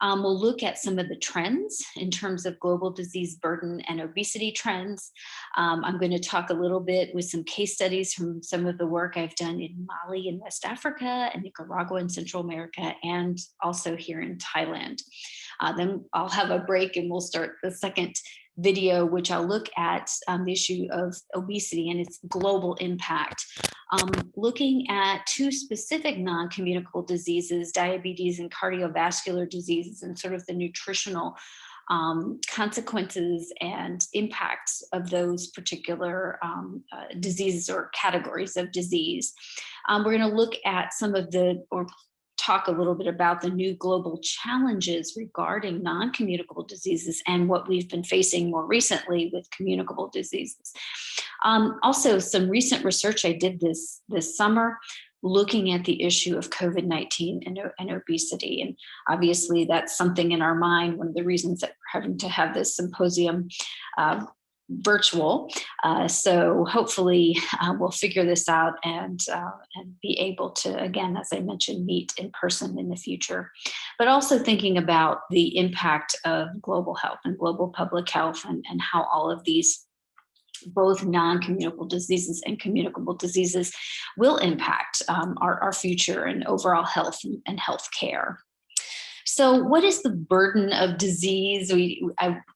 We'll look at some of the trends in terms of global disease burden and obesity trends. I'm going to talk a little bit with some case studies from some of the work I've done in Mali in West Africa and Nicaragua in Central America, and also here in Thailand. Then I'll have a break and we'll start the second video, which I'll look at the issue of obesity and its global impact. Looking at two specific non-communicable diseases, diabetes and cardiovascular diseases, and sort of the nutritional consequences and impacts of those particular diseases or categories of disease. We're going to look at some of or talk a little bit about the new global challenges regarding non-communicable diseases and what we've been facing more recently with communicable diseases. Also, some recent research I did this summer looking at the issue of COVID-19 and obesity. And obviously that's something in our mind, one of the reasons that we're having to have this symposium virtual. So hopefully we'll figure this out and be able to, again, as I mentioned, meet in person in the future. But also thinking about the impact of global health and global public health and how all of these, both non-communicable diseases and communicable diseases, will impact our future and overall health and health care. So what is the burden of disease? A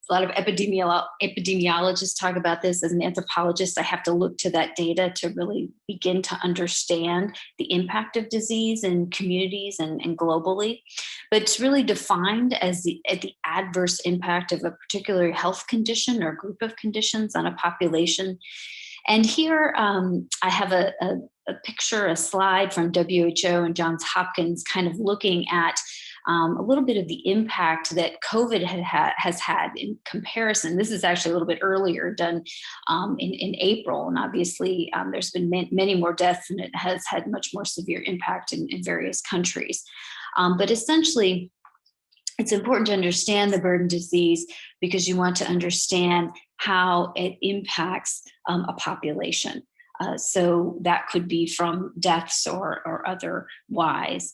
lot of epidemiologists talk about this. As an anthropologist, I have to look to that data to really begin to understand the impact of disease in communities and globally. But it's really defined as the adverse impact of a particular health condition or group of conditions on a population. And here I have a picture, a slide from WHO and Johns Hopkins, kind of looking at a little bit of the impact that COVID has had in comparison. This is actually a little bit earlier, done in April, and obviously there's been many more deaths, and it has had much more severe impact in various countries. But essentially, it's important to understand the burden of disease because you want to understand how it impacts a population. So that could be from deaths or otherwise.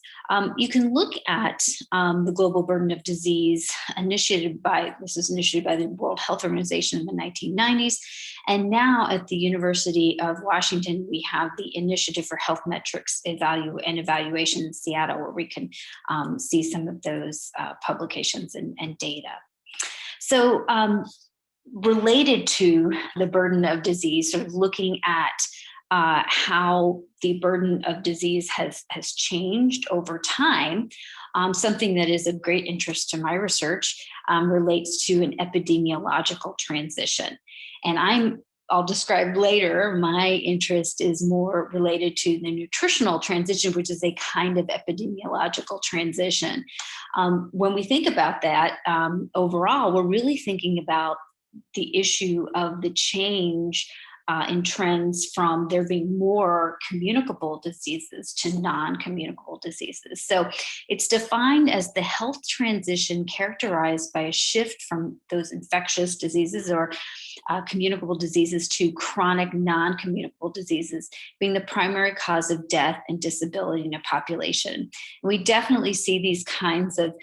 You can look at the global burden of disease initiated by the World Health Organization in the 1990s. And now at the University of Washington, we have the Initiative for Health Metrics and Evaluation in Seattle, where we can see some of those publications and data. So related to the burden of disease, sort of looking at how the burden of disease has changed over time. Something that is of great interest to my research relates to an epidemiological transition. And I'll describe later, my interest is more related to the nutritional transition, which is a kind of epidemiological transition. When we think about that, overall, we're really thinking about the issue of the change in trends from there being more communicable diseases to non-communicable diseases. So it's defined as the health transition characterized by a shift from those infectious diseases or communicable diseases to chronic non-communicable diseases being the primary cause of death and disability in a population. We definitely see these kinds of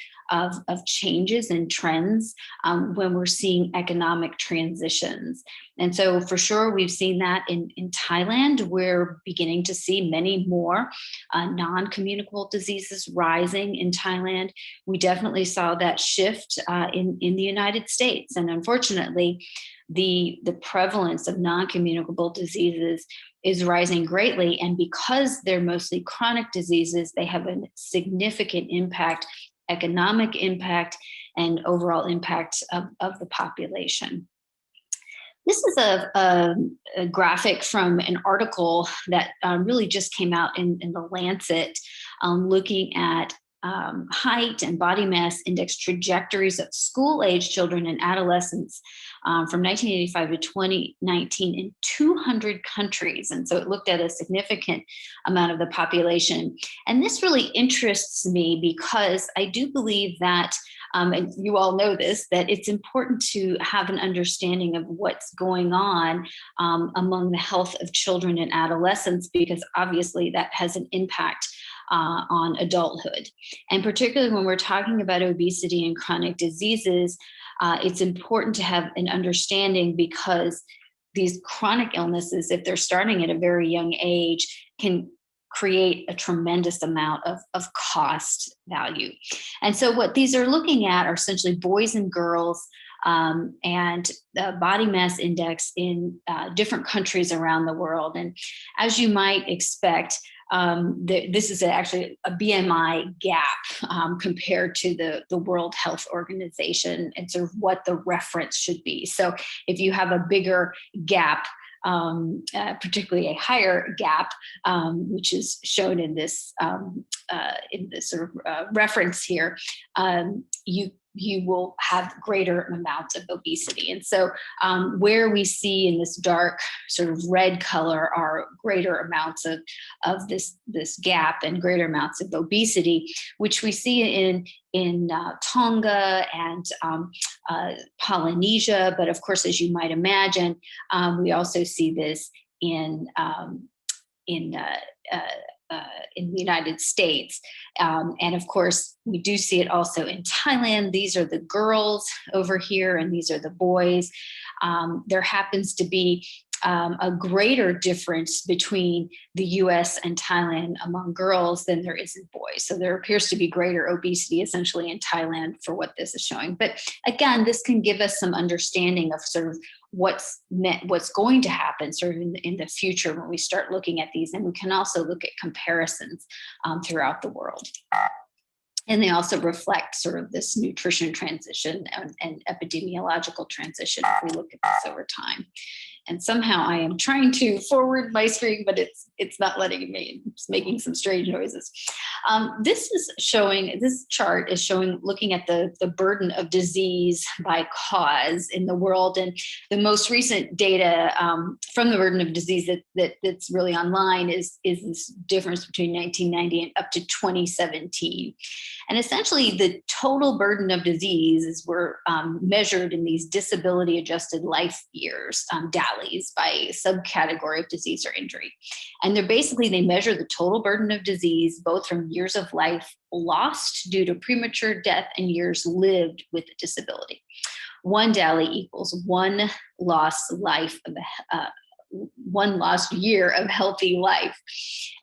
changes and trends when we're seeing economic transitions. And so for sure, we've seen that in Thailand. We're beginning to see many more non-communicable diseases rising in Thailand. We definitely saw that shift in the United States. And unfortunately, the prevalence of non-communicable diseases is rising greatly. And because they're mostly chronic diseases, they have a significant impact, economic impact, and overall impact of the population. This is a graphic from an article that really just came out in the Lancet, looking at height and body mass index trajectories of school-age children and adolescents from 1985 to 2019 in 200 countries. And so it looked at a significant amount of the population. And this really interests me because I do believe that, and you all know this, that it's important to have an understanding of what's going on among the health of children and adolescents, because obviously that has an impact on adulthood. And particularly when we're talking about obesity and chronic diseases, it's important to have an understanding, because these chronic illnesses, if they're starting at a very young age, can create a tremendous amount of cost value. And so what these are looking at are essentially boys and girls, and the body mass index in different countries around the world. And as you might expect, this is actually a BMI gap compared to the World Health Organization, and sort of what the reference should be. So if you have a bigger gap, particularly a higher gap, which is shown in this sort of reference here, you will have greater amounts of obesity. And so where we see in this dark sort of red color are greater amounts of this gap and greater amounts of obesity, which we see in Tonga and Polynesia. But of course, as you might imagine, we also see this in the United States. And of course, we do see it also in Thailand. These are the girls over here, and these are the boys. There happens to be a greater difference between the US and Thailand among girls than there is in boys. So there appears to be greater obesity essentially in Thailand for what this is showing. But again, this can give us some understanding of sort of what's going to happen sort of in the future when we start looking at these. And we can also look at comparisons throughout the world. And they also reflect sort of this nutrition transition and epidemiological transition if we look at this over time. And somehow I am trying to forward my screen, but it's not letting me. It's making some strange noises. This chart is showing, looking at the burden of disease by cause in the world. And the most recent data from the burden of disease that's really online is this difference between 1990 and up to 2017. And essentially the total burden of disease were measured in these disability adjusted life years, DALYs, by subcategory of disease or injury. And they measure the total burden of disease, both from years of life lost due to premature death and years lived with a disability. One DALY equals one lost year of healthy life.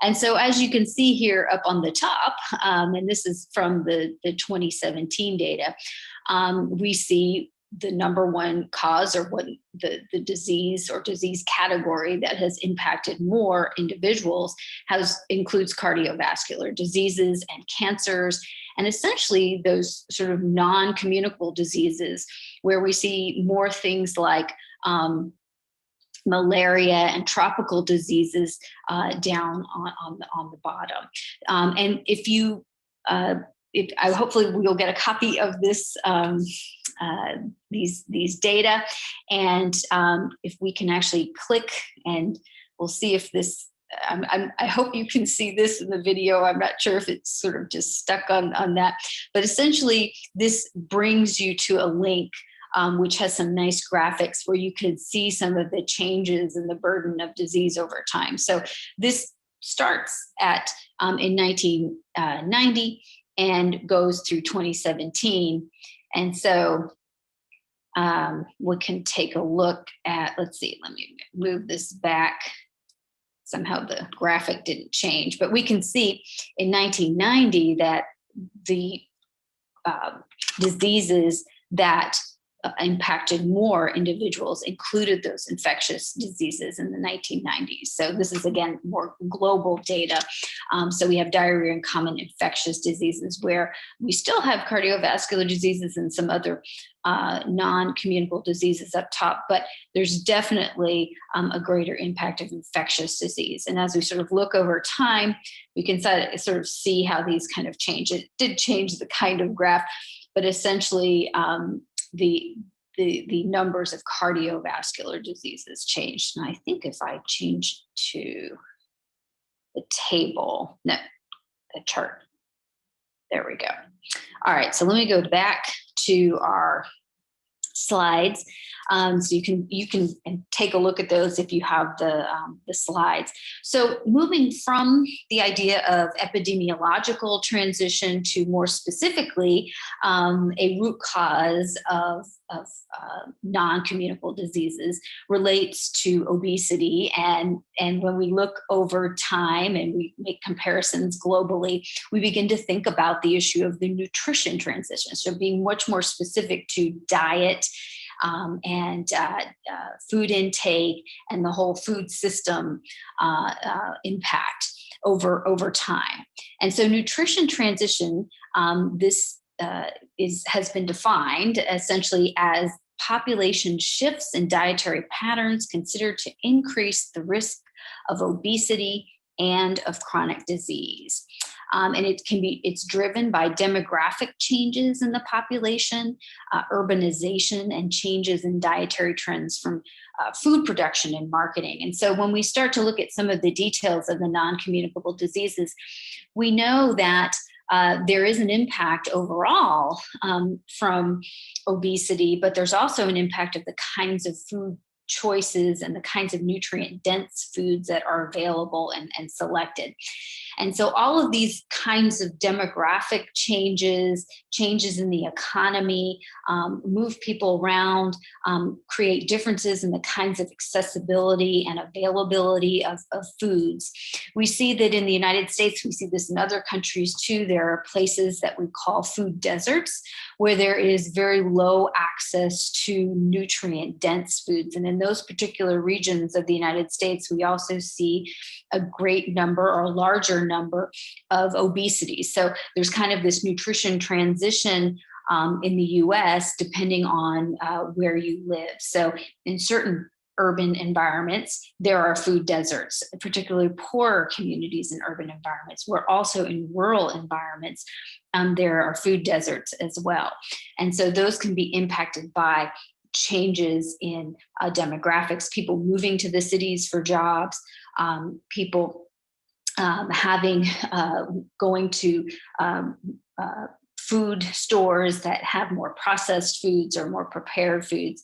And so as you can see here up on the top, and this is from the 2017 data, we see the number one cause, or what the disease or disease category that has impacted more individuals includes cardiovascular diseases and cancers, and essentially those sort of non-communicable diseases where we see more things like malaria and tropical diseases down on the bottom. And hopefully we'll get a copy of this these data, and if we can actually click, and we'll see if this. I hope you can see this in the video. I'm not sure if it's sort of just stuck on that, but essentially this brings you to a link which has some nice graphics where you could see some of the changes in the burden of disease over time. So this starts in 1990 and goes through 2017. And so we can take a look at, let's see, let me move this back. Somehow the graphic didn't change, but we can see in 1990 that the diseases that impacted more individuals included those infectious diseases in the 1990s. So this is, again, more global data. So we have diarrhea and common infectious diseases, where we still have cardiovascular diseases and some other non-communicable diseases up top, but there's definitely a greater impact of infectious disease. And as we sort of look over time, we can sort of see how these kind of change. It did change the kind of graph, but essentially the numbers of cardiovascular diseases changed. And I think if I change to the table, no, the chart, there we go. All right, so let me go back to our slides. So you can take a look at those if you have the slides. So moving from the idea of epidemiological transition to more specifically a root cause of non-communicable diseases relates to obesity. And when we look over time and we make comparisons globally, we begin to think about the issue of the nutrition transition. So being much more specific to diet and food intake and the whole food system impact over time. And so nutrition transition, this has been defined essentially as population shifts in dietary patterns considered to increase the risk of obesity and of chronic disease. And it's driven by demographic changes in the population, urbanization, and changes in dietary trends from food production and marketing. And so when we start to look at some of the details of the non-communicable diseases, we know that there is an impact overall from obesity, but there's also an impact of the kinds of food choices and the kinds of nutrient-dense foods that are available and selected. And so all of these kinds of demographic changes in the economy, move people around, create differences in the kinds of accessibility and availability of foods. We see that in the United States, we see this in other countries too. There are places that we call food deserts, where there is very low access to nutrient-dense foods. And in those particular regions of the United States, we also see a great number or larger number of obesity. So there's kind of this nutrition transition in the US depending on where you live. So in certain urban environments, there are food deserts, particularly poorer communities in urban environments. Where also in rural environments, there are food deserts as well. And so those can be impacted by changes in demographics, people moving to the cities for jobs, people going to food stores that have more processed foods or more prepared foods,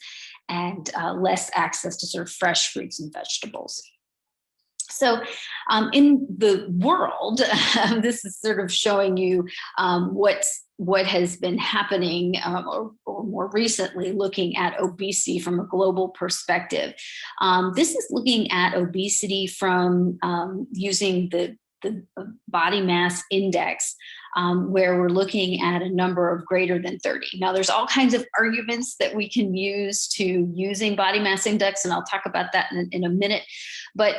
and less access to sort of fresh fruits and vegetables. So in the world, this is sort of showing you what has been happening or more recently looking at obesity from a global perspective. This is looking at obesity from using the body mass index, where we're looking at a number of greater than 30. Now, there's all kinds of arguments that we can use to using body mass index, and I'll talk about that in a minute. But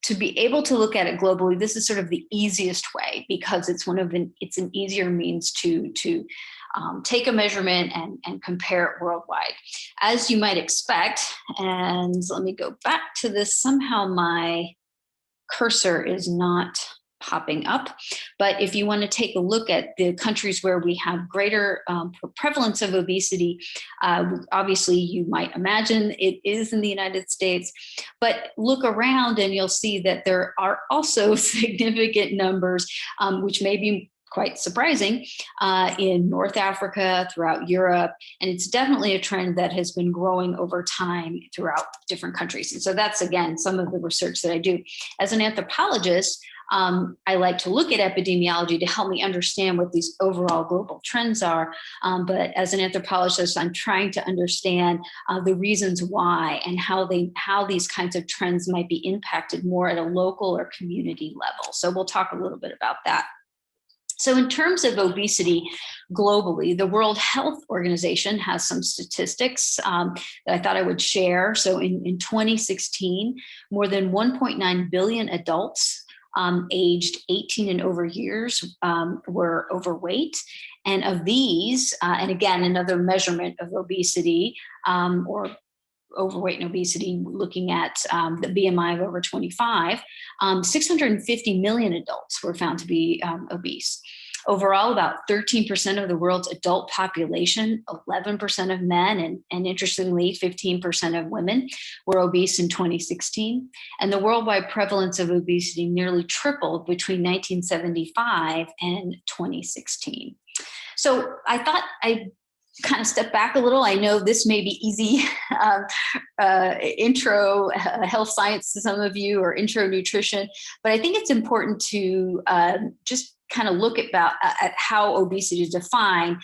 to be able to look at it globally, this is sort of the easiest way, because it's an easier means to take a measurement and compare it worldwide. As you might expect, and let me go back to this, somehow my cursor is not popping up. But if you want to take a look at the countries where we have greater prevalence of obesity, obviously you might imagine it is in the United States, but look around and you'll see that there are also significant numbers, which may be quite surprising, in North Africa, throughout Europe. And it's definitely a trend that has been growing over time throughout different countries. And so that's, again, some of the research that I do. As an anthropologist, I like to look at epidemiology to help me understand what these overall global trends are. But as an anthropologist, I'm trying to understand the reasons why and how these kinds of trends might be impacted more at a local or community level. So we'll talk a little bit about that. So in terms of obesity globally, the World Health Organization has some statistics that I thought I would share. So in 2016, more than 1.9 billion adults aged 18 and over years were overweight. And of these, and again, another measurement of obesity or overweight and obesity, looking at the BMI of over 25, 650 million adults were found to be obese. Overall, about 13% of the world's adult population, 11% of men, and interestingly, 15% of women were obese in 2016. And the worldwide prevalence of obesity nearly tripled between 1975 and 2016. So I thought I'd kind of step back a little. I know this may be easy intro health science to some of you, or intro nutrition, but I think it's important to just kind of look at how obesity is defined,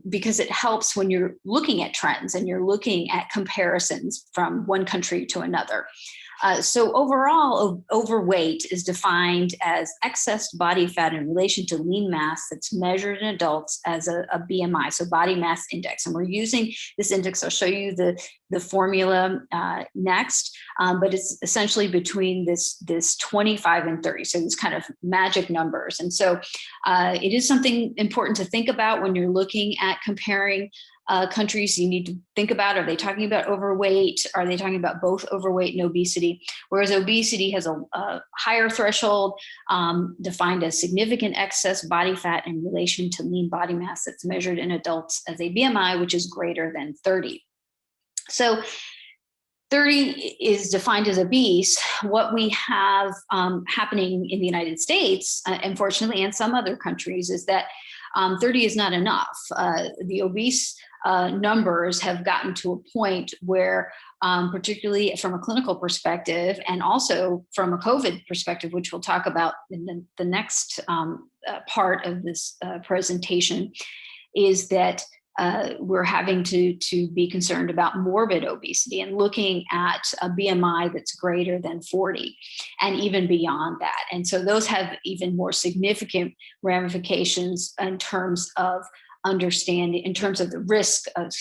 because it helps when you're looking at trends and you're looking at comparisons from one country to another. So overall, overweight is defined as excess body fat in relation to lean mass that's measured in adults as a BMI, so body mass index. And we're using this index. I'll show you the formula next, but it's essentially between this 25 and 30. So these kind of magic numbers. And so it is something important to think about when you're looking at comparing countries. You need to think about, are they talking about overweight? Are they talking about both overweight and obesity? Whereas obesity has a higher threshold, defined as significant excess body fat in relation to lean body mass that's measured in adults as a BMI, which is greater than 30. So 30 is defined as obese. What we have happening in the United States, unfortunately, and some other countries, is that 30 is not enough. The obese numbers have gotten to a point where, particularly from a clinical perspective and also from a COVID perspective, which we'll talk about in the next part of this presentation, is that we're having to be concerned about morbid obesity and looking at a BMI that's greater than 40 and even beyond that. And so those have even more significant ramifications in terms of understanding, in terms of the risk, of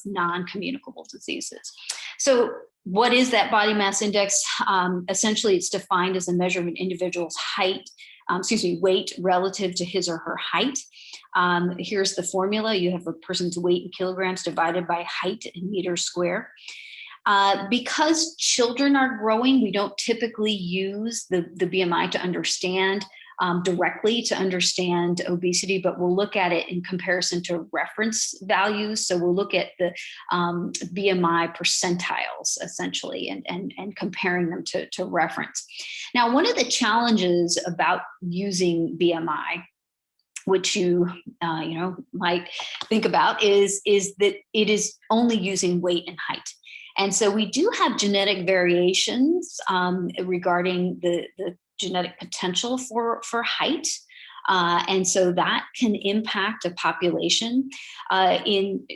non-communicable diseases. So what is that body mass index? Essentially, it's defined as a measure of an individual's weight relative to his or her height. Here's the formula. You have a person's weight in kilograms divided by height in meters square. Because children are growing, we don't typically use the BMI to understand directly to understand obesity, but we'll look at it in comparison to reference values. So we'll look at the BMI percentiles, essentially, and comparing them to reference. Now, one of the challenges about using BMI, which you might think about, is that it is only using weight and height. And so we do have genetic variations regarding the genetic potential for height. And so that can impact a population. In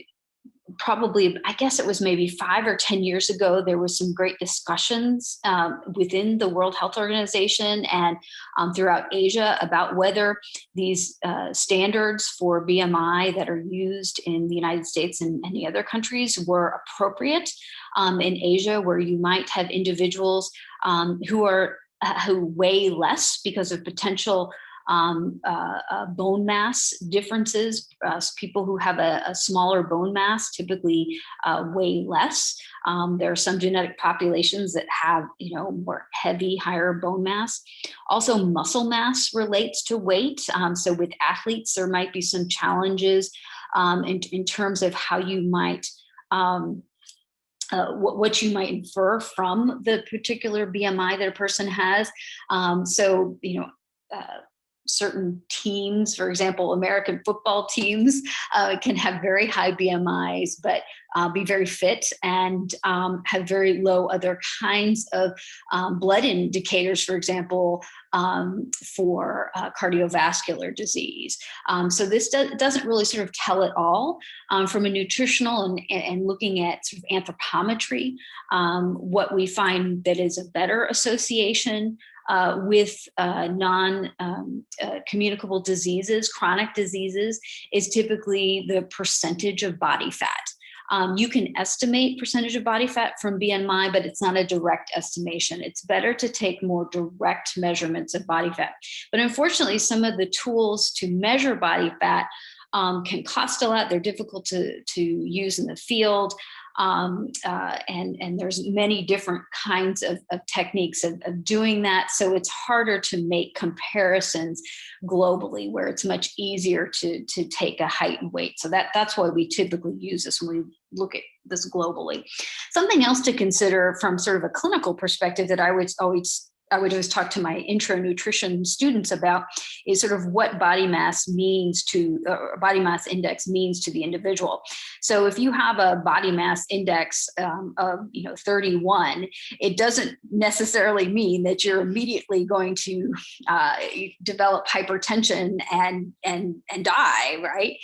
probably, I guess it was maybe 5 or 10 years ago, there was some great discussions within the World Health Organization and throughout Asia about whether these standards for BMI that are used in the United States and many other countries were appropriate. In Asia, where you might have individuals who weigh less because of potential bone mass differences. People who have a smaller bone mass typically weigh less. There are some genetic populations that have, more heavy, higher bone mass. Also, muscle mass relates to weight. So with athletes, there might be some challenges in terms of how you might what you might infer from the particular BMI that a person has. Certain teams, for example, American football teams can have very high BMIs, but be very fit and have very low other kinds of blood indicators, for example, for cardiovascular disease. So this doesn't really sort of tell it all. From a nutritional and looking at sort of anthropometry, what we find that is a better association with non-communicable diseases, chronic diseases, is typically the percentage of body fat. You can estimate percentage of body fat from BMI, but it's not a direct estimation. It's better to take more direct measurements of body fat. But unfortunately, some of the tools to measure body fat can cost a lot. They're difficult to use in the field. And there's many different kinds of techniques of doing that. So it's harder to make comparisons globally, where it's much easier to take a height and weight. So that's why we typically use this when we look at this globally. Something else to consider from sort of a clinical perspective that I would always I would always talk to my intro nutrition students about is sort of what body mass means to, body mass index means to the individual. So if you have a body mass index of 31, it doesn't necessarily mean that you're immediately going to develop hypertension and die, right?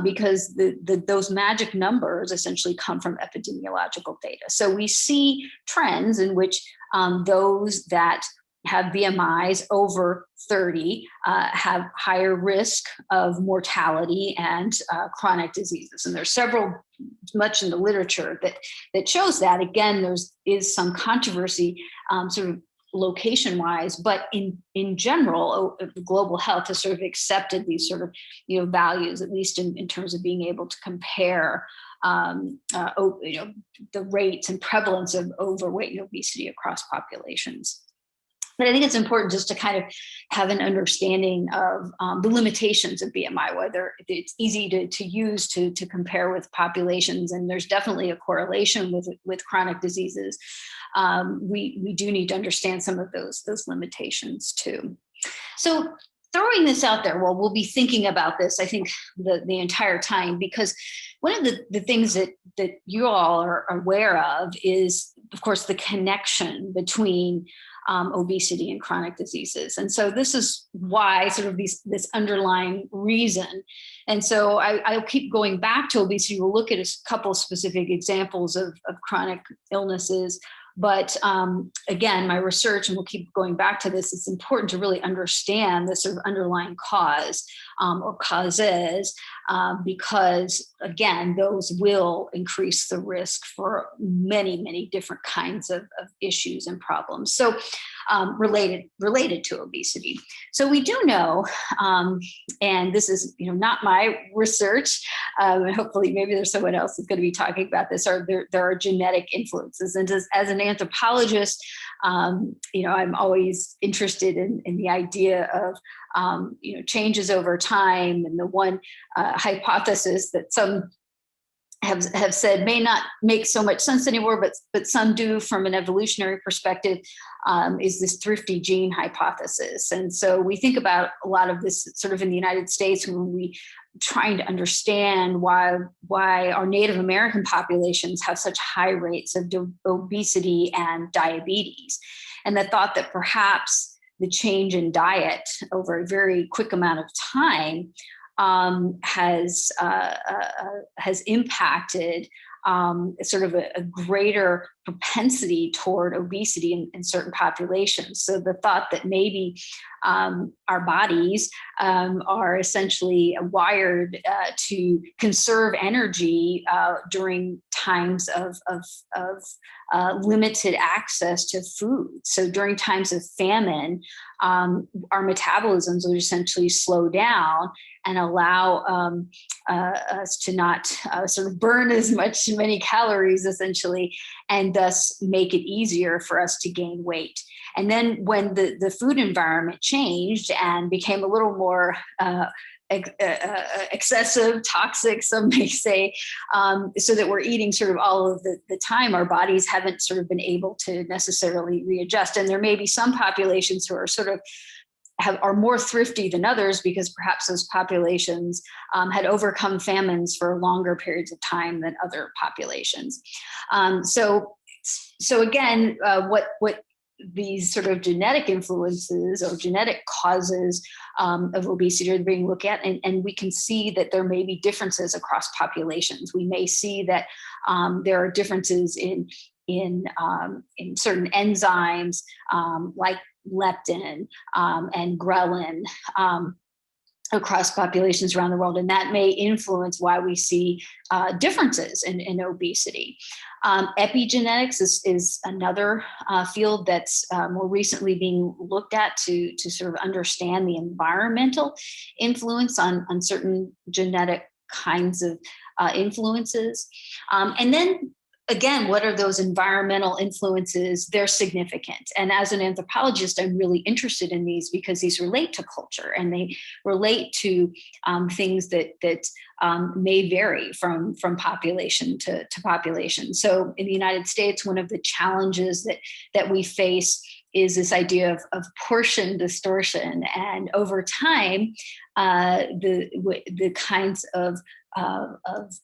Because those magic numbers essentially come from epidemiological data. So we see trends in which those that have BMIs over 30 have higher risk of mortality and chronic diseases. And there's several, much in the literature that shows that. Again, is some controversy sort of location-wise, but in general, global health has sort of accepted these sort of values, at least in terms of being able to compare the rates and prevalence of overweight and obesity across populations. But I think it's important just to kind of have an understanding of the limitations of BMI, whether it's easy to use to compare with populations, and there's definitely a correlation with chronic diseases. We do need to understand some of those limitations too. So throwing this out there, well, we'll be thinking about this, I think, the entire time, because one of the things that you all are aware of is, of course, the connection between obesity and chronic diseases. And so this is why sort of this underlying reason. And so I'll keep going back to obesity. We'll look at a couple of specific examples of chronic illnesses. But again, my research, and we'll keep going back to this, it's important to really understand the sort of underlying cause or causes, because again, those will increase the risk for many, many different kinds of issues and problems. So related to obesity. So we do know, and this is not my research, and hopefully maybe there's someone else that's going to be talking about this, or there are genetic influences. And as an anthropologist, I'm always interested in the idea of changes over time. And the one hypothesis that some have said may not make so much sense anymore, but some do from an evolutionary perspective, is this thrifty gene hypothesis. And so we think about a lot of this sort of in the United States when we trying to understand why our Native American populations have such high rates of obesity and diabetes. And the thought that perhaps the change in diet over a very quick amount of time has impacted sort of a greater propensity toward obesity in certain populations. So the thought that maybe our bodies are essentially wired to conserve energy during times of limited access to food. So during times of famine, our metabolisms will essentially slow down and allow us to not sort of burn as many calories essentially, and thus make it easier for us to gain weight. And then when the food environment changed and became a little more excessive, toxic, some may say, so that we're eating sort of all of the time, our bodies haven't sort of been able to necessarily readjust. And there may be some populations who are sort of are more thrifty than others because perhaps those populations had overcome famines for longer periods of time than other populations. So again, what these sort of genetic influences or genetic causes of obesity are being looked at, and we can see that there may be differences across populations. We may see that there are differences in certain enzymes like leptin and ghrelin across populations around the world, and that may influence why we see differences in obesity. Epigenetics is another field that's more recently being looked at to sort of understand the environmental influence on certain genetic kinds of influences. And then again, what are those environmental influences? They're significant. And as an anthropologist, I'm really interested in these because these relate to culture and they relate to things that may vary from population to population. So in the United States, one of the challenges that we face this idea of portion distortion, and over time, the kinds of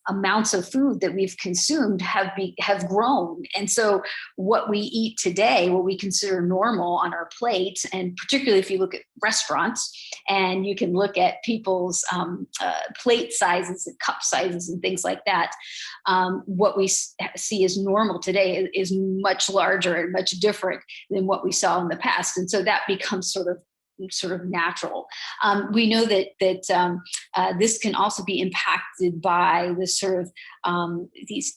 amounts of food that we've consumed have grown. And so what we eat today, what we consider normal on our plates, and particularly if you look at restaurants and you can look at people's plate sizes and cup sizes and things like that, what we see as normal today is much larger and much different than what we saw in the past. And so that becomes sort of natural. We know that this can also be impacted by the sort of these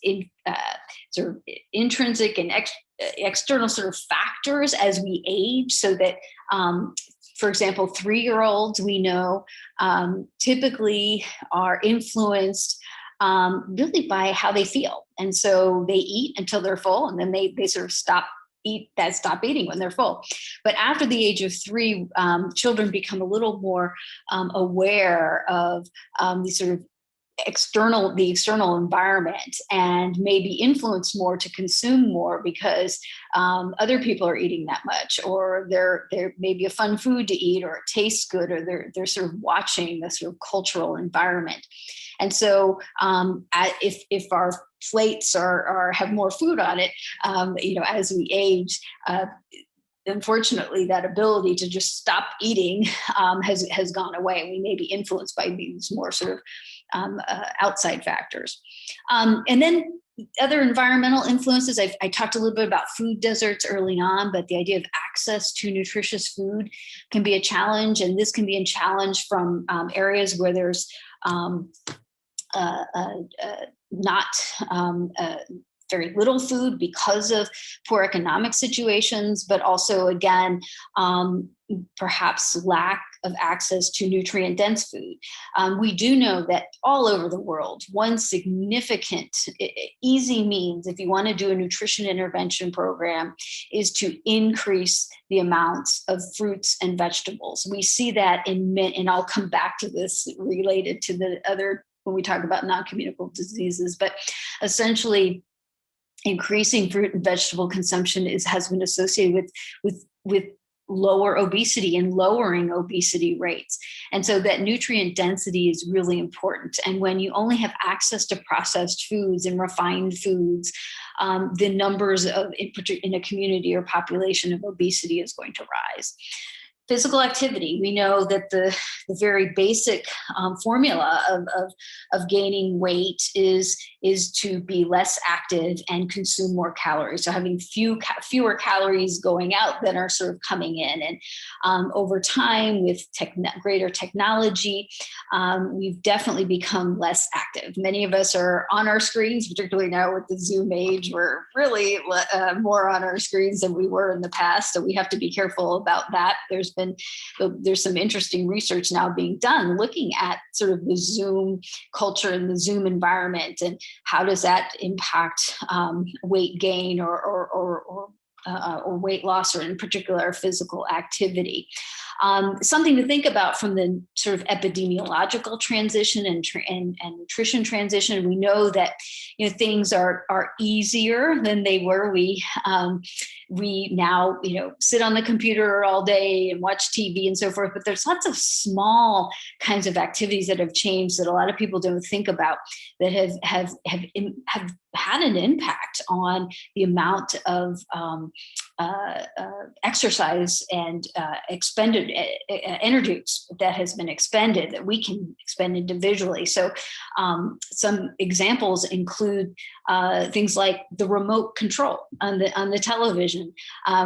sort of intrinsic and external sort of factors as we age, so that for example, 3-year-olds we know typically are influenced really by how they feel. And so they eat until they're full, and then they sort of stop eating when they're full. But after the age of 3, children become a little more aware of the sort of the external environment, and maybe influenced more to consume more because other people are eating that much, or they're maybe a fun food to eat, or it tastes good, or they're sort of watching the sort of cultural environment. And so if our plates have more food on it, as we age, unfortunately, that ability to just stop eating has gone away. We may be influenced by these more sort of outside factors. And then other environmental influences, I talked a little bit about food deserts early on, but the idea of access to nutritious food can be a challenge. And this can be a challenge from areas where there's not very little food because of poor economic situations, but also, again, perhaps lack of access to nutrient-dense food. We do know that all over the world, one significant, easy means, if you want to do a nutrition intervention program, is to increase the amounts of fruits and vegetables. We see that and I'll come back to this related to the other, when we talk about non-communicable diseases, but essentially increasing fruit and vegetable consumption has been associated with lower obesity and lowering obesity rates. And so that nutrient density is really important. And when you only have access to processed foods and refined foods, the numbers in a community or population of obesity is going to rise. Physical activity. We know that the very basic formula of gaining weight is to be less active and consume more calories. So having fewer calories going out than are sort of coming in. And over time, with greater technology, we've definitely become less active. Many of us are on our screens, particularly now with the Zoom age. We're really more on our screens than we were in the past. So we have to be careful about that. There's some interesting research now being done looking at sort of the Zoom culture and the Zoom environment, and how does that impact weight gain or weight loss, or in particular physical activity. Something to think about from the sort of epidemiological transition and nutrition transition. We know that things are easier than they were. We now sit on the computer all day and watch TV and so forth. But there's lots of small kinds of activities that have changed that a lot of people don't think about, that have had an impact on the amount of exercise and expended energy that has been expended, that we can expend individually. So some examples include things like the remote control on the television.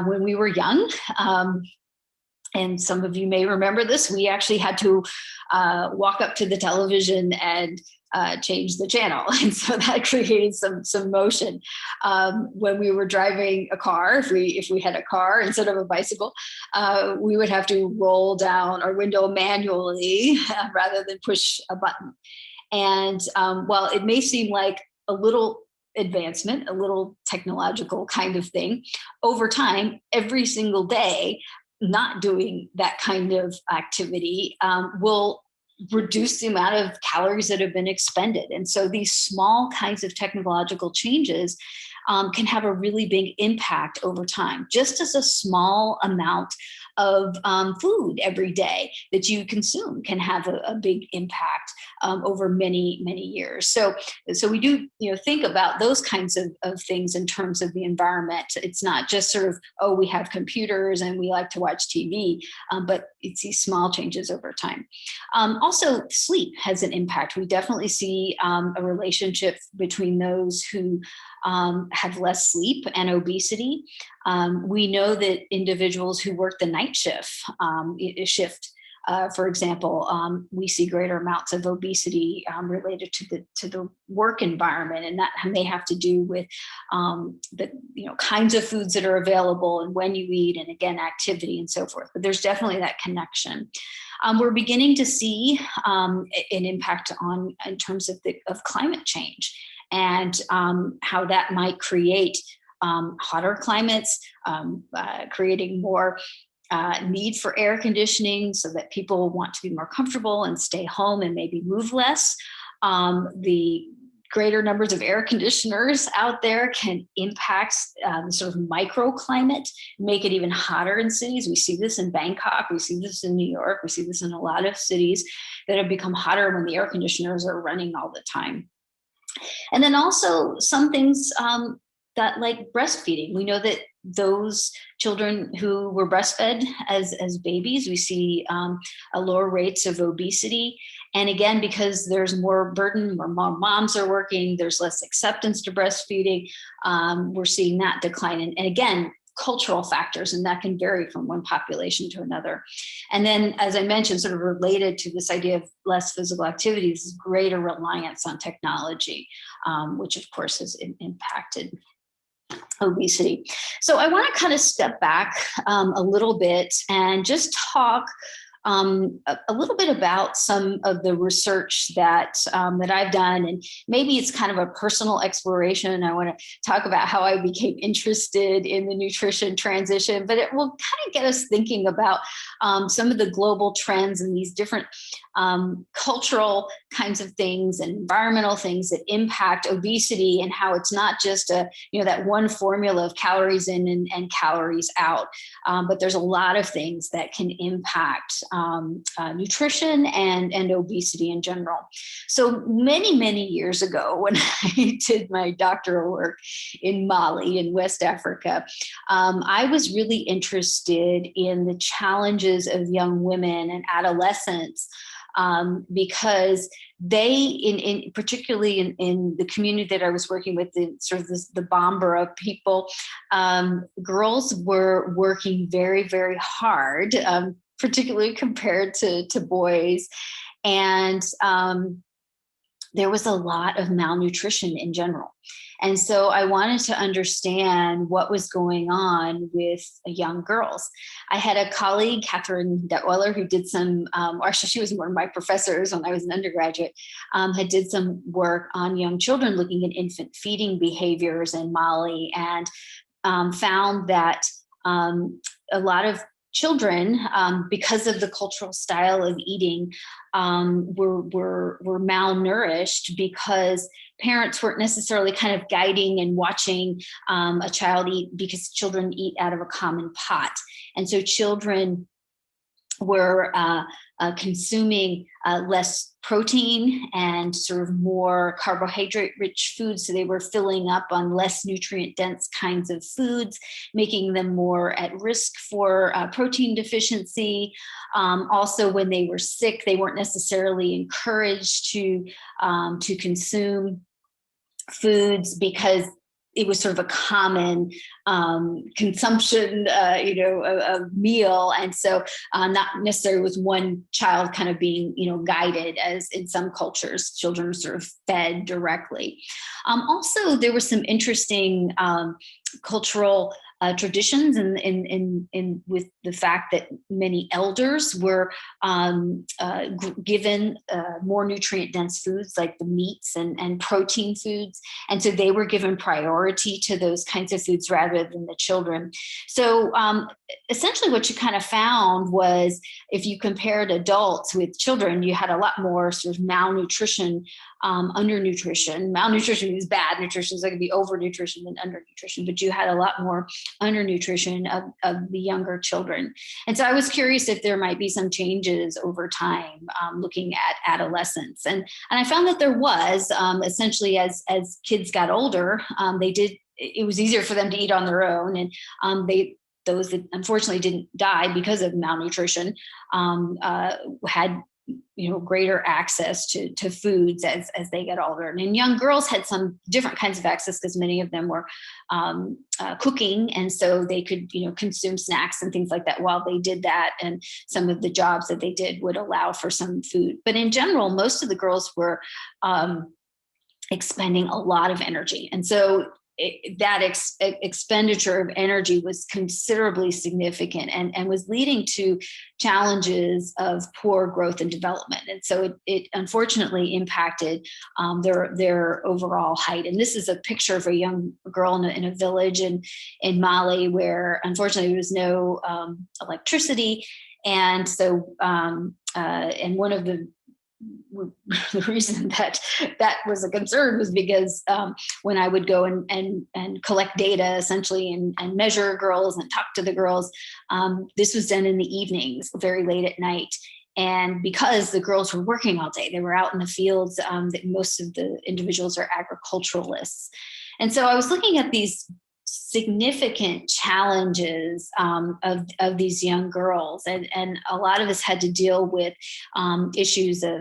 When we were young, and some of you may remember this, we actually had to walk up to the television and change the channel. And so that created some motion. When we were driving a car, if we had a car instead of a bicycle, we would have to roll down our window manually rather than push a button. And while it may seem like a little advancement, a little technological kind of thing, over time, every single day, not doing that kind of activity will reduce the amount of calories that have been expended. And so these small kinds of technological changes can have a really big impact over time. Just as a small amount of food every day that you consume can have a big impact over many, many years. So we do, think about those kinds of things in terms of the environment. It's not just sort of, oh, we have computers and we like to watch TV, but it's these small changes over time. Also, sleep has an impact. We definitely see a relationship between those who have less sleep and obesity. We know that individuals who work the night shift, for example, we see greater amounts of obesity related to the work environment, and that may have to do with the kinds of foods that are available and when you eat, and again, activity and so forth. But there's definitely that connection. We're beginning to see an impact in terms of climate change and how that might create hotter climates, creating more need for air conditioning so that people want to be more comfortable and stay home and maybe move less. The greater numbers of air conditioners out there can impact the sort of microclimate, make it even hotter in cities. We see this in Bangkok, we see this in New York, we see this in a lot of cities that have become hotter when the air conditioners are running all the time. And then also some things that like breastfeeding. We know that those children who were breastfed as babies, we see a lower rates of obesity. And again, because there's more burden, more moms are working, there's less acceptance to breastfeeding, we're seeing that decline. And again, cultural factors, and that can vary from one population to another. And then, as I mentioned, sort of related to this idea of less physical activities, is greater reliance on technology, which of course has impacted obesity. So I want to kind of step back a little bit and just talk a little bit about some of the research that I've done, and maybe it's kind of a personal exploration. I want to talk about how I became interested in the nutrition transition, but it will kind of get us thinking about some of the global trends and these different cultural kinds of things and environmental things that impact obesity, and how it's not just that one formula of calories in and calories out, but there's a lot of things that can impact nutrition and obesity in general. So many years ago, when I did my doctoral work in Mali in West Africa, I was really interested in the challenges of young women and adolescents, because they, particularly in the community that I was working with, the Bambara people, girls were working very, very hard, particularly compared to boys. And there was a lot of malnutrition in general. And so I wanted to understand what was going on with young girls. I had a colleague, Catherine Detweiler, who did some, or actually she was one of my professors when I was an undergraduate, had did some work on young children looking at infant feeding behaviors in Mali, and found that a lot of children, because of the cultural style of eating, were malnourished because parents weren't necessarily kind of guiding and watching a child eat, because children eat out of a common pot. And so children were consuming less protein and sort of more carbohydrate-rich foods. So they were filling up on less nutrient-dense kinds of foods, making them more at risk for protein deficiency. Also, when they were sick, they weren't necessarily encouraged to consume foods, because it was sort of a common consumption, a meal. And so not necessarily with one child kind of being, guided, as in some cultures, children are sort of fed directly. Also, there was some interesting cultural traditions, and with the fact that many elders were given more nutrient dense foods like the meats and protein foods. And so they were given priority to those kinds of foods rather than the children. So essentially what you kind of found was, if you compared adults with children, you had a lot more sort of malnutrition, undernutrition. Malnutrition is bad nutrition, so it could be overnutrition than undernutrition, but you had a lot more undernutrition of the younger children. And so I was curious if there might be some changes over time, looking at adolescence. And I found that there was, essentially as kids got older, it was easier for them to eat on their own. And those that unfortunately didn't die because of malnutrition had greater access to foods as they get older. And young girls had some different kinds of access because many of them were cooking, and so they could consume snacks and things like that while they did that. And some of the jobs that they did would allow for some food. But in general, most of the girls were expending a lot of energy, and so that expenditure of energy was considerably significant and was leading to challenges of poor growth and development. And so it unfortunately impacted their overall height. And this is a picture of a young girl in a village in Mali, where unfortunately there was no electricity. And so and one of the reason that was a concern was because when I would go and collect data essentially and measure girls and talk to the girls, this was done in the evenings, very late at night. And because the girls were working all day, they were out in the fields. That most of the individuals are agriculturalists. And so I was looking at these significant challenges of these young girls. And a lot of us had to deal with issues of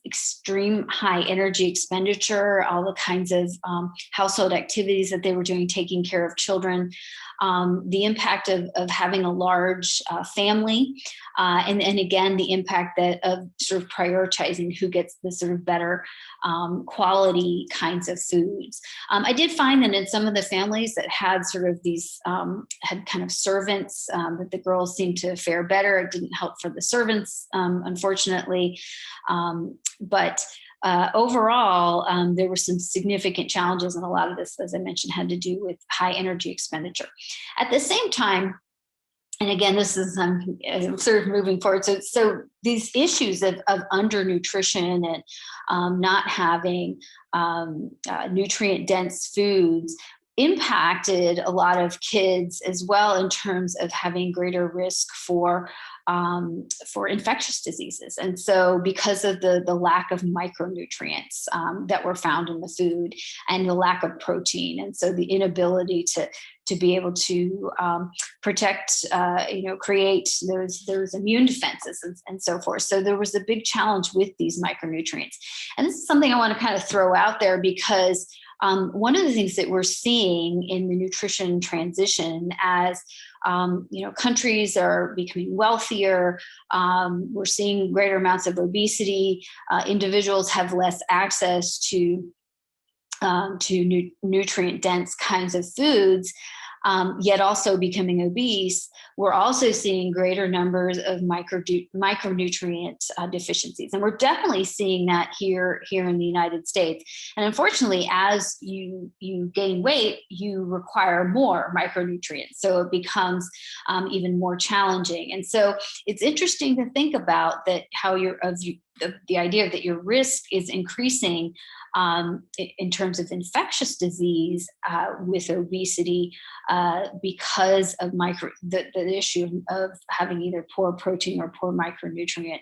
extreme high energy expenditure, all the kinds of household activities that they were doing, taking care of children, the impact of having a large family, and again, the impact of sort of prioritizing who gets the sort of better quality kinds of foods. I did find that in some of the families that had sort of these, had kind of servants, that the girls seemed to fare better. It didn't help for the servants, unfortunately. But overall, there were some significant challenges, and a lot of this, as I mentioned, had to do with high energy expenditure. At the same time, and again, this is sort of moving forward. So these issues of undernutrition and not having nutrient-dense foods impacted a lot of kids as well in terms of having greater risk for infectious diseases. And so because of the lack of micronutrients that were found in the food and the lack of protein, and so the inability to be able to protect, create those immune defenses and so forth. So there was a big challenge with these micronutrients. And this is something I want to kind of throw out there because one of the things that we're seeing in the nutrition transition as countries are becoming wealthier, we're seeing greater amounts of obesity, individuals have less access to nutrient dense kinds of foods, yet also becoming obese. We're also seeing greater numbers of micronutrient deficiencies. And we're definitely seeing that here in the United States. And unfortunately, as you gain weight, you require more micronutrients. So it becomes even more challenging. And so it's interesting to think about that, how the idea that your risk is increasing in terms of infectious disease with obesity because of the issue of having either poor protein or poor micronutrient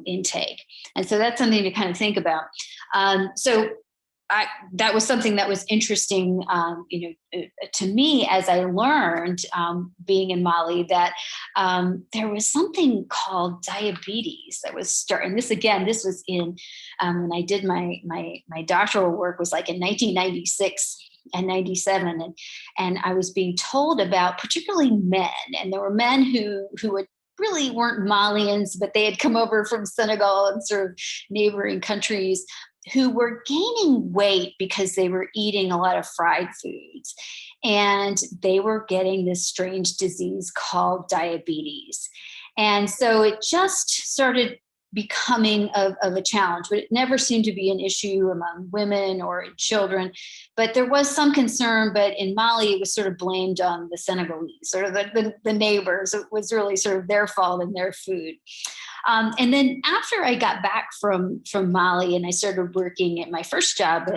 intake. And so that's something to kind of think about. That was something that was interesting, to me as I learned being in Mali, that there was something called diabetes that was starting. This was in when I did my doctoral work, was like in 1996 and 97, and I was being told about particularly men, and there were men who really weren't Malians, but they had come over from Senegal and sort of neighboring countries, who were gaining weight because they were eating a lot of fried foods. and they were getting this strange disease called diabetes. And so it just started becoming of a challenge, but it never seemed to be an issue among women or children. But there was some concern, but in Mali, it was sort of blamed on the Senegalese or the neighbors. It was really sort of their fault and their food. And then after I got back from Mali and I started working at my first job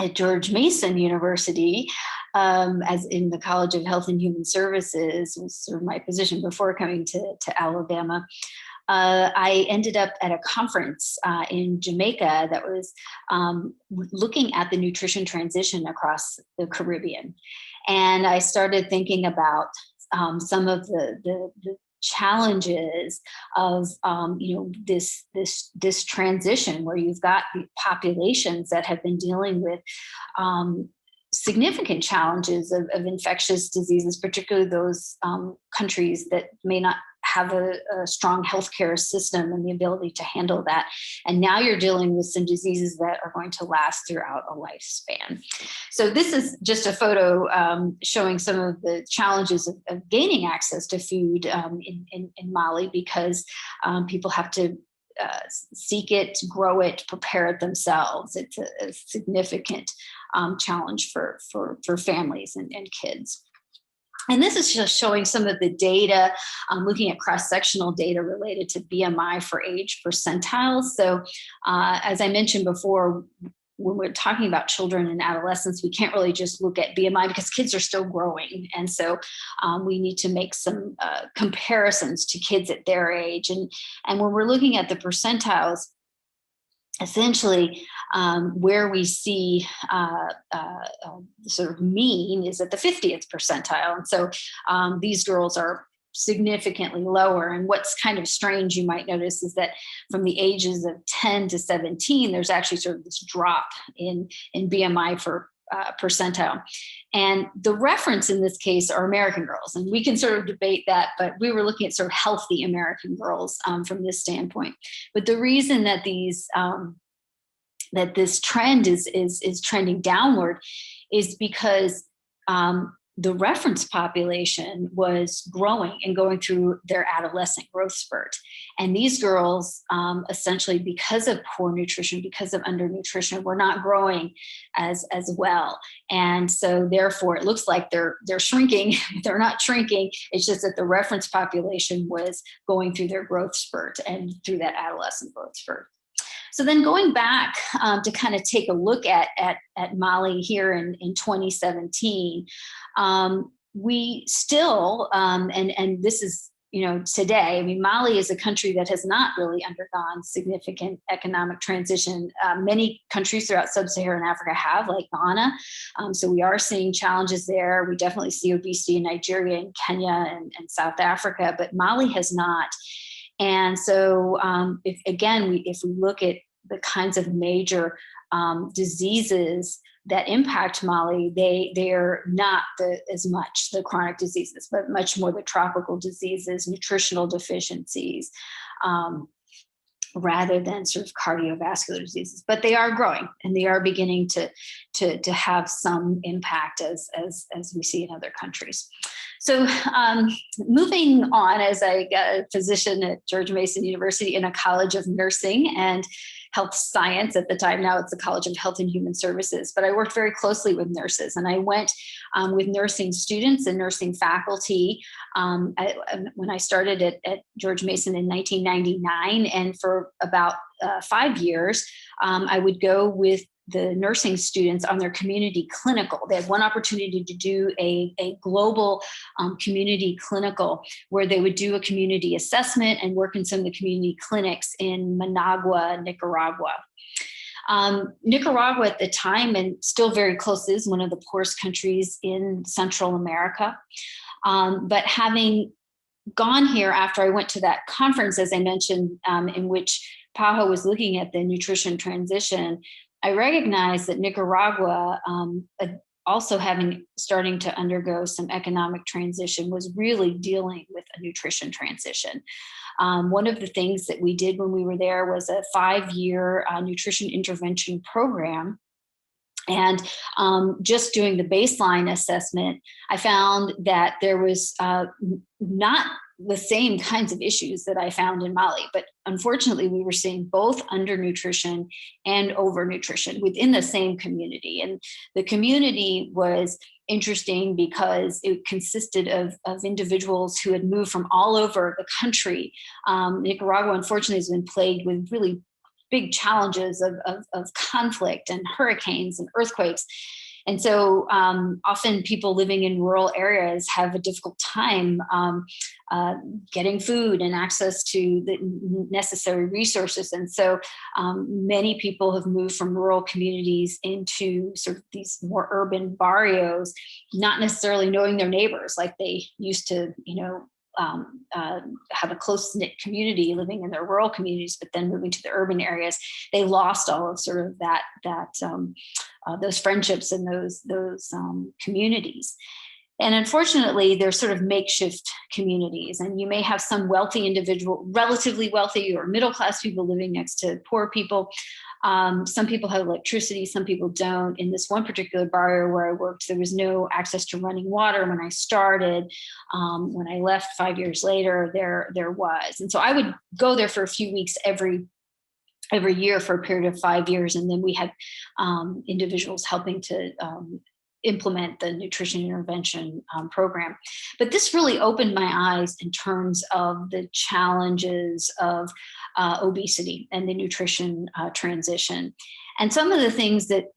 at George Mason University, as in the College of Health and Human Services, was sort of my position before coming to Alabama. I ended up at a conference in Jamaica that was looking at the nutrition transition across the Caribbean. And I started thinking about some of the challenges of this transition where you've got populations that have been dealing with significant challenges of infectious diseases, particularly those countries that may not have a strong healthcare system and the ability to handle that. And now you're dealing with some diseases that are going to last throughout a lifespan. So this is just a photo showing some of the challenges of gaining access to food in Mali, because people have to seek it, grow it, prepare it themselves. It's a significant challenge for families and kids. And this is just showing some of the data, looking at cross-sectional data related to BMI for age percentiles. So as I mentioned before, when we're talking about children and adolescents, we can't really just look at BMI because kids are still growing. And so we need to make some comparisons to kids at their age. And when we're looking at the percentiles, essentially where we see sort of mean is at the 50th percentile. And so these girls are significantly lower. And what's kind of strange, you might notice, is that from the ages of 10 to 17, there's actually sort of this drop in BMI for percentile. And the reference in this case are American girls. And we can sort of debate that, but we were looking at sort of healthy American girls from this standpoint. But the reason that these that this trend is trending downward is because the reference population was growing and going through their adolescent growth spurt. And these girls, essentially because of poor nutrition, because of undernutrition, were not growing as well. And so therefore it looks like they're shrinking. They're not shrinking. It's just that the reference population was going through their growth spurt and through that adolescent growth spurt. So then going back to kind of take a look at Mali here in 2017, we still, and this is, today, I mean, Mali is a country that has not really undergone significant economic transition. Many countries throughout sub-Saharan Africa have, like Ghana. So we are seeing challenges there. We definitely see obesity in Nigeria and Kenya and South Africa, but Mali has not. And so if we look at the kinds of major diseases that impact Mali, they are not as much the chronic diseases, but much more the tropical diseases, nutritional deficiencies, rather than sort of cardiovascular diseases. But they are growing and they are beginning to have some impact as we see in other countries. So moving on, as I got a position at George Mason University in a College of Nursing and Health Science at the time. Now it's the College of Health and Human Services, but I worked very closely with nurses, and I went with nursing students and nursing faculty when I started at George Mason in 1999. And for about 5 years, I would go with the nursing students on their community clinical. They had one opportunity to do a global community clinical where they would do a community assessment and work in some of the community clinics in Managua, Nicaragua. Nicaragua at the time, and still very close, is one of the poorest countries in Central America. But having gone here after I went to that conference, as I mentioned, in which PAHO was looking at the nutrition transition, I recognized that Nicaragua, also starting to undergo some economic transition, was really dealing with a nutrition transition. One of the things that we did when we were there was a 5-year nutrition intervention program And just doing the baseline assessment, I found that there was not the same kinds of issues that I found in Mali, but unfortunately we were seeing both undernutrition and overnutrition within the same community. And the community was interesting because it consisted of individuals who had moved from all over the country. Nicaragua, unfortunately, has been plagued with really big challenges of conflict and hurricanes and earthquakes. And so often people living in rural areas have a difficult time getting food and access to the necessary resources. And so many people have moved from rural communities into sort of these more urban barrios, not necessarily knowing their neighbors like they used to, have a close-knit community living in their rural communities, but then moving to the urban areas, they lost all of sort of those friendships and those communities. And unfortunately, they're sort of makeshift communities. And you may have some wealthy individual, relatively wealthy or middle-class people living next to poor people. Some people have electricity, some people don't. In this one particular barrio where I worked, there was no access to running water when I started. When I left 5 years later, there was. And so I would go there for a few weeks every year for a period of 5 years. And then we had individuals helping to implement the nutrition intervention program. But this really opened my eyes in terms of the challenges of obesity and the nutrition transition. And some of the things that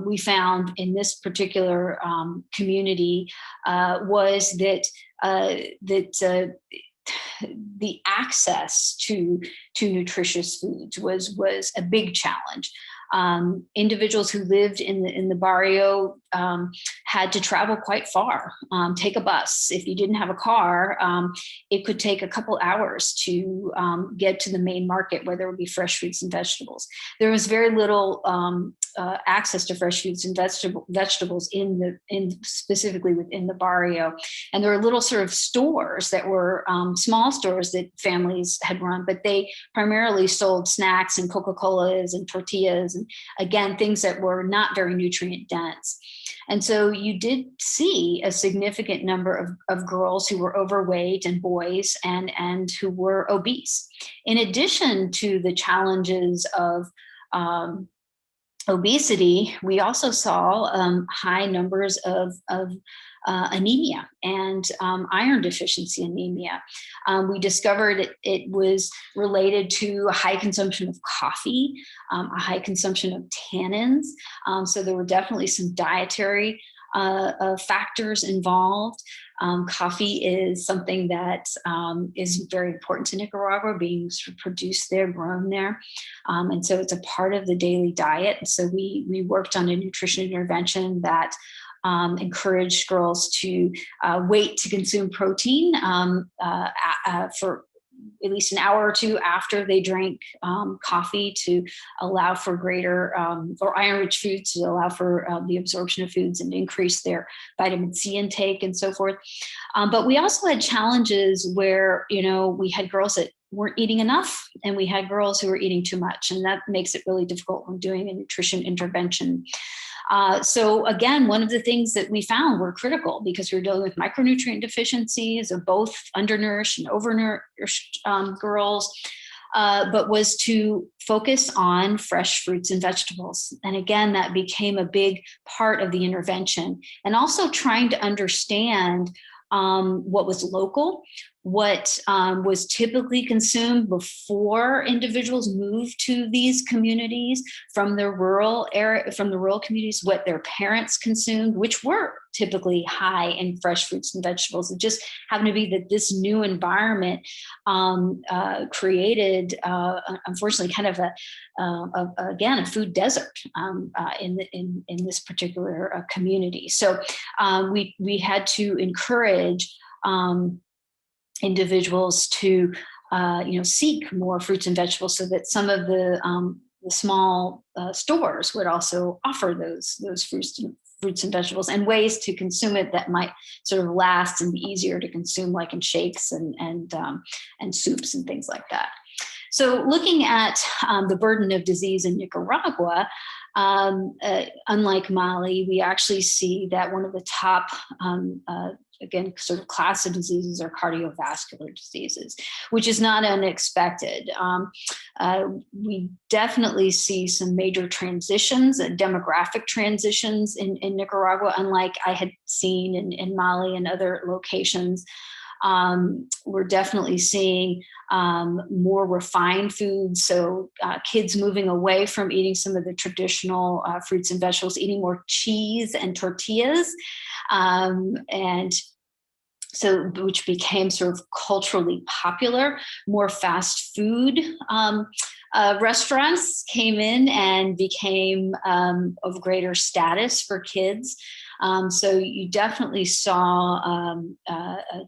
we found in this particular community was that the access to nutritious foods was a big challenge. Individuals who lived in the barrio had to travel quite far, take a bus. If you didn't have a car, it could take a couple hours to get to the main market where there would be fresh fruits and vegetables. There was very little access to fresh fruits and vegetables specifically within the barrio. And there were little sort of stores that were small stores that families had run, but they primarily sold snacks and Coca-Colas and tortillas, and again, things that were not very nutrient dense. And so you did see a significant number of girls who were overweight and boys and who were obese. In addition to the challenges of obesity, we also saw high numbers of anemia and iron deficiency anemia. We discovered it was related to a high consumption of coffee, a high consumption of tannins. So there were definitely some dietary factors involved. Coffee is something that is very important to Nicaragua, being sort of produced there, grown there. And so it's a part of the daily diet. So we worked on a nutrition intervention that encouraged girls to wait to consume protein for at least an hour or two after they drank coffee to allow for greater or iron-rich foods to allow for the absorption of foods and increase their vitamin C intake and so forth. But we also had challenges where, we had girls that weren't eating enough and we had girls who were eating too much. And that makes it really difficult when doing a nutrition intervention. So again, one of the things that we found were critical because we were dealing with micronutrient deficiencies of both undernourished and overnourished girls, but was to focus on fresh fruits and vegetables. And again, that became a big part of the intervention, and also trying to understand what was local, what was typically consumed before individuals moved to these communities from the rural area, from the rural communities, what their parents consumed, which were typically high in fresh fruits and vegetables. It just happened to be that this new environment created, unfortunately, kind of a food desert in this particular community. So we had to encourage individuals to seek more fruits and vegetables, so that some of the small stores would also offer those fruits and vegetables and ways to consume it that might sort of last and be easier to consume, like in shakes and soups and things like that. So looking at the burden of disease in Nicaragua, unlike Mali, we actually see that one of the top, again, sort of class of diseases are cardiovascular diseases, which is not unexpected. We definitely see some major transitions, demographic transitions in Nicaragua, unlike I had seen in Mali and other locations. We're definitely seeing more refined foods. So kids moving away from eating some of the traditional fruits and vegetables, eating more cheese and tortillas. And so, which became sort of culturally popular. More fast food restaurants came in and became of greater status for kids. So you definitely saw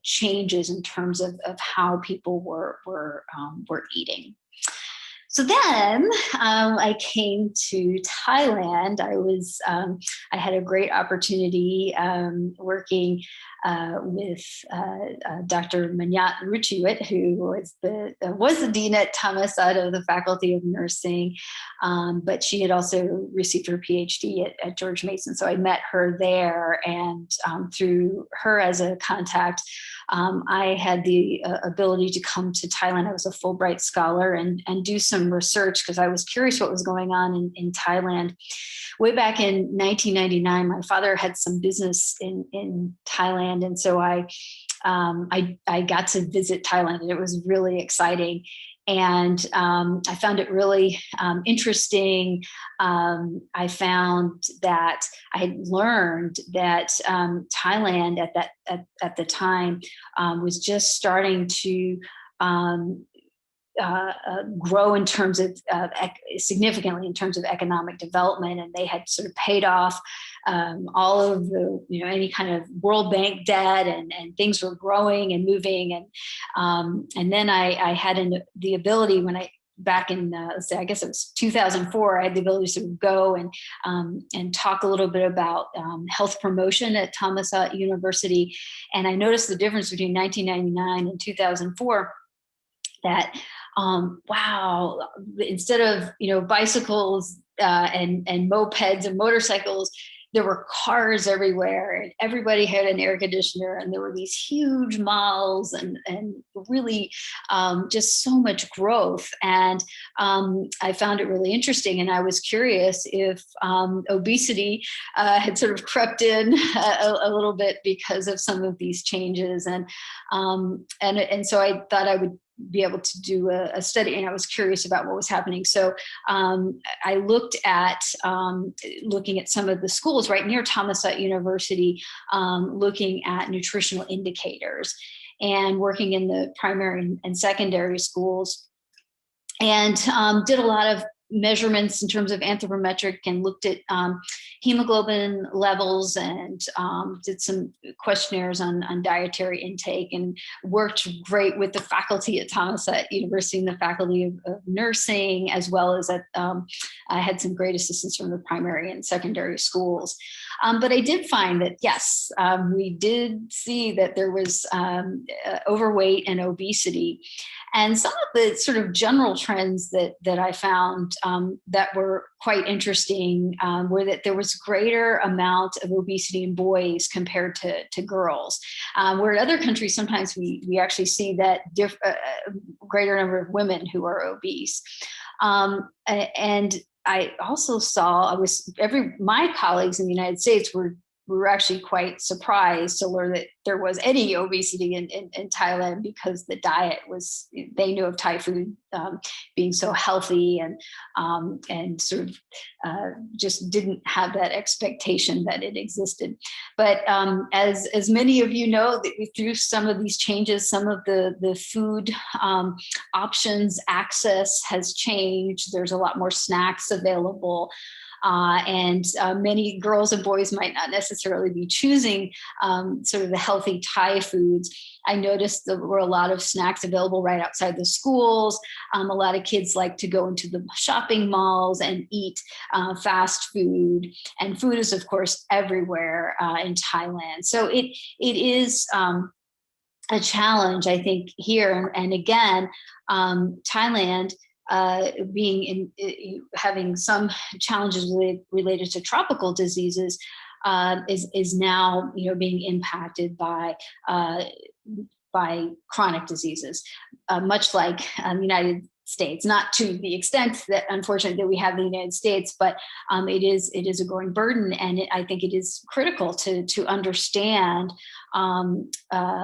changes in terms of how people were eating. So then I came to Thailand. I had a great opportunity working with Dr. Manyat Ruchiwit, who was the dean at Thammasat of the Faculty of Nursing, but she had also received her PhD at George Mason. So I met her there, and through her as a contact, I had the ability to come to Thailand. I was a Fulbright scholar and do some research because I was curious what was going on in Thailand. Way back in 1999, my father had some business in Thailand, and so I got to visit Thailand, and it was really exciting. And I found it really interesting. I found that I had learned that Thailand at the time was just starting to grow in terms of significantly in terms of economic development, and they had sort of paid off all of the any kind of World Bank debt, and things were growing and moving, and then I had the ability when back in I guess it was 2004, I had the ability to sort of go and talk a little bit about health promotion at Thammasat University, and I noticed the difference between 1999 and 2004. That wow, instead of bicycles and mopeds and motorcycles, there were cars everywhere, and everybody had an air conditioner, and there were these huge malls, and really just so much growth. And I found it really interesting, and I was curious if obesity had sort of crept in a little bit because of some of these changes, and so I thought I would be able to do a study, and I was curious about what was happening. So I looked at looking at some of the schools right near Thammasat University, looking at nutritional indicators, and working in the primary and secondary schools, and did a lot of measurements in terms of anthropometric, and looked at hemoglobin levels, and did some questionnaires on dietary intake, and worked great with the faculty at Thammasat University and the faculty of nursing, as well as I had some great assistance from the primary and secondary schools. But I did find that, yes, we did see that there was overweight and obesity. And some of the sort of general trends that I found that were quite interesting were that there was greater amount of obesity in boys compared to girls. Where in other countries, sometimes we actually see that greater number of women who are obese. And I also saw, my colleagues in the United States were actually quite surprised to learn that there was any obesity in Thailand, because the diet was, they knew of Thai food being so healthy, and sort of just didn't have that expectation that it existed. But as many of you know, through some of these changes, some of the food options access has changed. There's a lot more snacks available. And many girls and boys might not necessarily be choosing sort of the healthy Thai foods. I noticed there were a lot of snacks available right outside the schools. A lot of kids like to go into the shopping malls and eat fast food. And food is, of course, everywhere in Thailand. So it is a challenge, I think, here. And again, Thailand being having some challenges related to tropical diseases is now, being impacted by chronic diseases, much like the United States, not to the extent that, unfortunately, that we have in the United States, but it is a growing burden, and I think it is critical to understand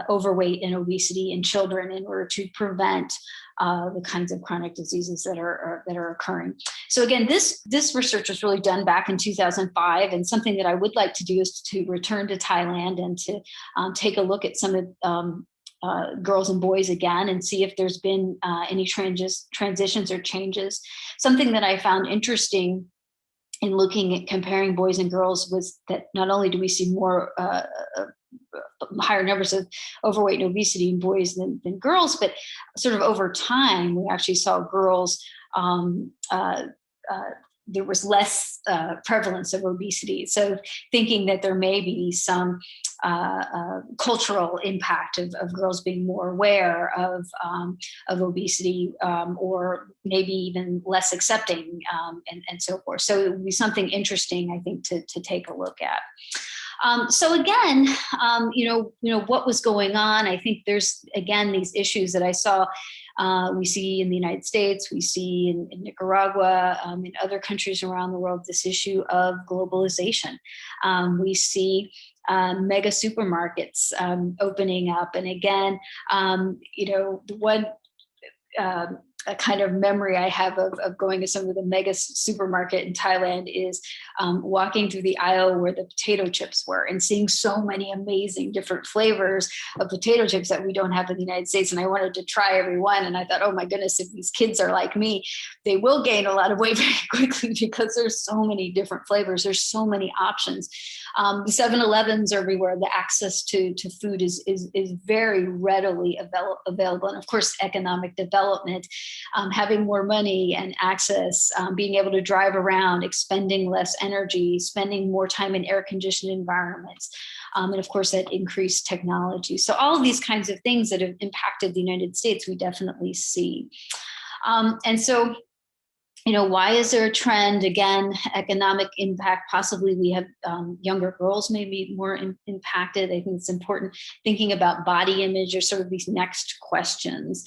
overweight and obesity in children in order to prevent the kinds of chronic diseases that are occurring. So again, this research was really done back in 2005, and something that I would like to do is to return to Thailand and to take a look at some of girls and boys again and see if there's been any transitions or changes. Something that I found interesting in looking at comparing boys and girls was that not only do we see more higher numbers of overweight and obesity in boys than girls, but sort of over time, we actually saw girls, there was less prevalence of obesity. So thinking that there may be some cultural impact of girls being more aware of obesity, or maybe even less accepting, and so forth. So it would be something interesting, I think, to take a look at. So again, what was going on? I think there's, again, these issues that I saw, we see in the United States, we see in Nicaragua, in other countries around the world, this issue of globalization. We see mega supermarkets opening up. And again, the one a kind of memory I have of going to some of the mega supermarket in Thailand is walking through the aisle where the potato chips were and seeing so many amazing different flavors of potato chips that we don't have in the United States. And I wanted to try every one. And I thought, oh my goodness, if these kids are like me, they will gain a lot of weight very quickly because there's so many different flavors. There's so many options. The 7-Elevens are everywhere. The access to food is very readily available. And of course, economic development, having more money and access, being able to drive around, expending less energy, spending more time in air-conditioned environments, and of course that increased technology. So all of these kinds of things that have impacted the United States, we definitely see. And so, why is there a trend? Again, economic impact. Possibly we have younger girls may be more impacted. I think it's important thinking about body image or sort of these next questions.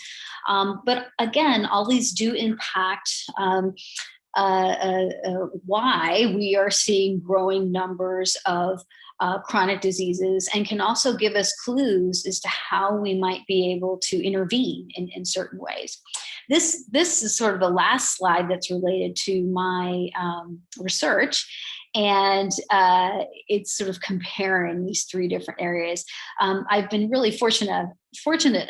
But again, all these do impact why we are seeing growing numbers of chronic diseases, and can also give us clues as to how we might be able to intervene in certain ways. This is sort of the last slide that's related to my research. And it's sort of comparing these three different areas. I've been really fortunate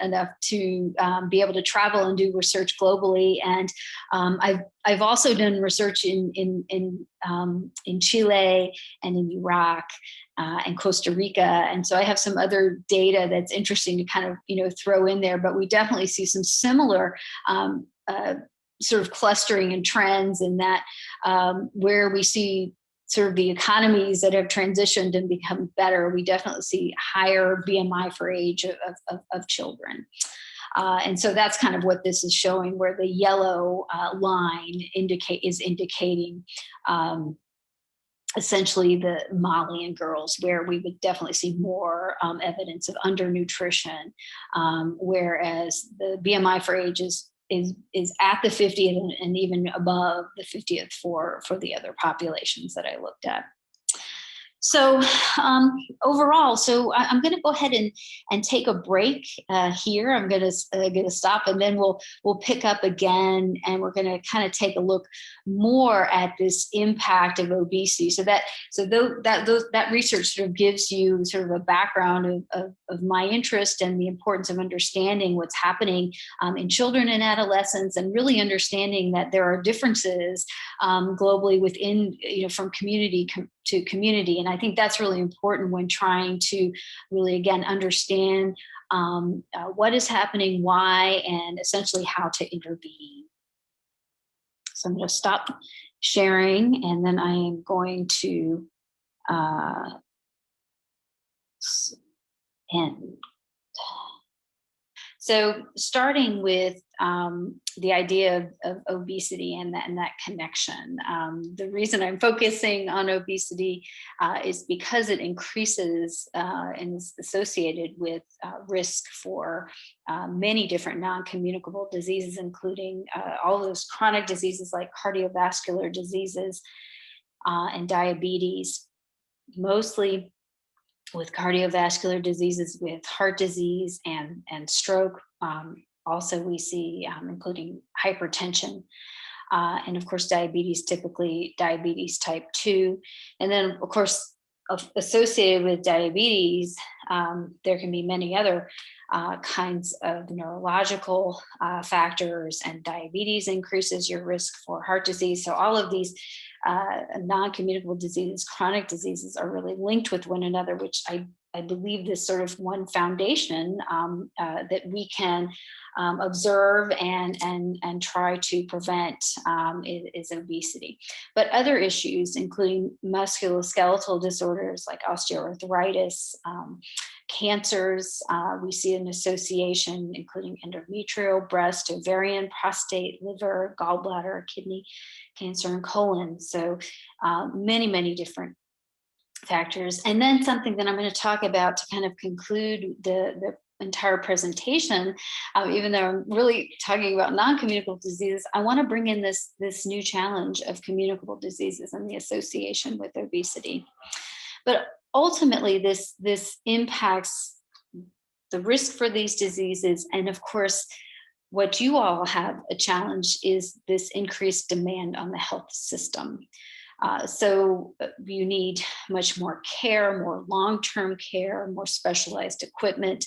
enough to be able to travel and do research globally, and I've also done research in Chile and in Iraq and Costa Rica, and so I have some other data that's interesting to kind of throw in there. But we definitely see some similar sort of clustering and trends in that where we see sort of the economies that have transitioned and become better, we definitely see higher BMI for age of children. And so that's kind of what this is showing, where the yellow line is indicating essentially the Malian girls, where we would definitely see more evidence of undernutrition, whereas the BMI for age is at the 50th and even above the 50th for the other populations that I looked at. So overall, so I'm going to go ahead and take a break here. I'm going to stop, and then we'll pick up again, and we're going to kind of take a look more at this impact of obesity. So that research sort of gives you sort of a background of my interest and the importance of understanding what's happening in children and adolescents, and really understanding that there are differences globally within, from community to community. And I think that's really important when trying to really, again, understand what is happening, why, and essentially how to intervene. So I'm going to stop sharing, and then I am going to end. So starting with the idea of obesity and that connection. The reason I'm focusing on obesity is because it increases and is associated with risk for many different non-communicable diseases, including all those chronic diseases like cardiovascular diseases and diabetes, mostly with cardiovascular diseases, with heart disease and stroke. Also, we see including hypertension and of course diabetes, typically diabetes type 2. And then of course associated with diabetes, there can be many other kinds of neurological factors, and diabetes increases your risk for heart disease. So all of these non-communicable diseases, chronic diseases, are really linked with one another, which I believe this sort of one foundation that we can observe and try to prevent is obesity. But other issues, including musculoskeletal disorders like osteoarthritis, cancers, we see an association, including endometrial, breast, ovarian, prostate, liver, gallbladder, kidney cancer, and colon. So many different factors. And then something that I'm going to talk about to kind of conclude the entire presentation, even though I'm really talking about non-communicable diseases, I want to bring in this new challenge of communicable diseases and the association with obesity. But ultimately, this impacts the risk for these diseases. And of course, what you all have a challenge is this increased demand on the health system. So you need much more care, more long-term care, more specialized equipment.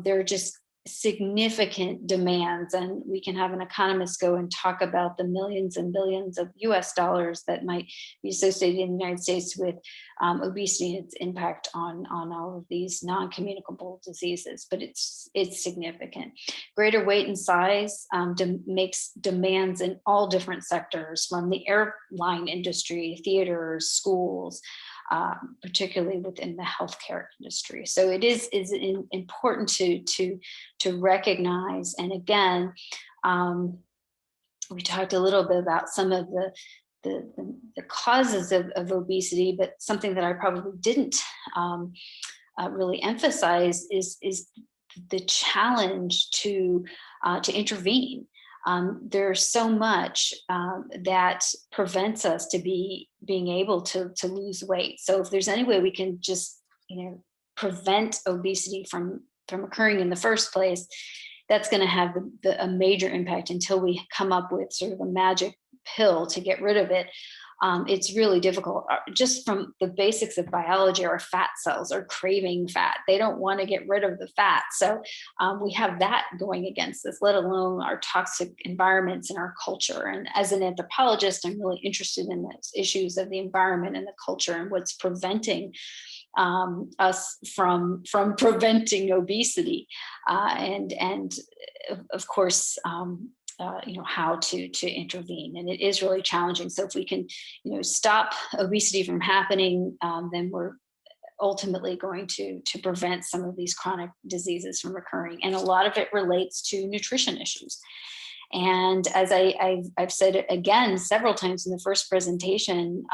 There are just significant demands, and we can have an economist go and talk about the millions and billions of US dollars that might be associated in the United States with obesity and its impact on all of these non-communicable diseases, but it's significant. Greater weight and size makes demands in all different sectors, from the airline industry, theaters, schools, particularly within the healthcare industry. So it is important to recognize. And again, we talked a little bit about some of the causes of obesity, but something that I probably didn't really emphasize is the challenge to intervene. There's so much that prevents us to being able to lose weight. So if there's any way we can just prevent obesity from occurring in the first place, that's going to have a major impact. Until we come up with sort of a magic pill to get rid of it, it's really difficult. Just from the basics of biology, our fat cells are craving fat. They don't want to get rid of the fat. So we have that going against us, let alone our toxic environments in our culture. And as an anthropologist, I'm really interested in those issues of the environment and the culture and what's preventing us from preventing obesity, and of course, how to intervene. And it is really challenging. So if we can, stop obesity from happening, then we're ultimately going to prevent some of these chronic diseases from occurring. And a lot of it relates to nutrition issues. And as I've said it again several times in the first presentation,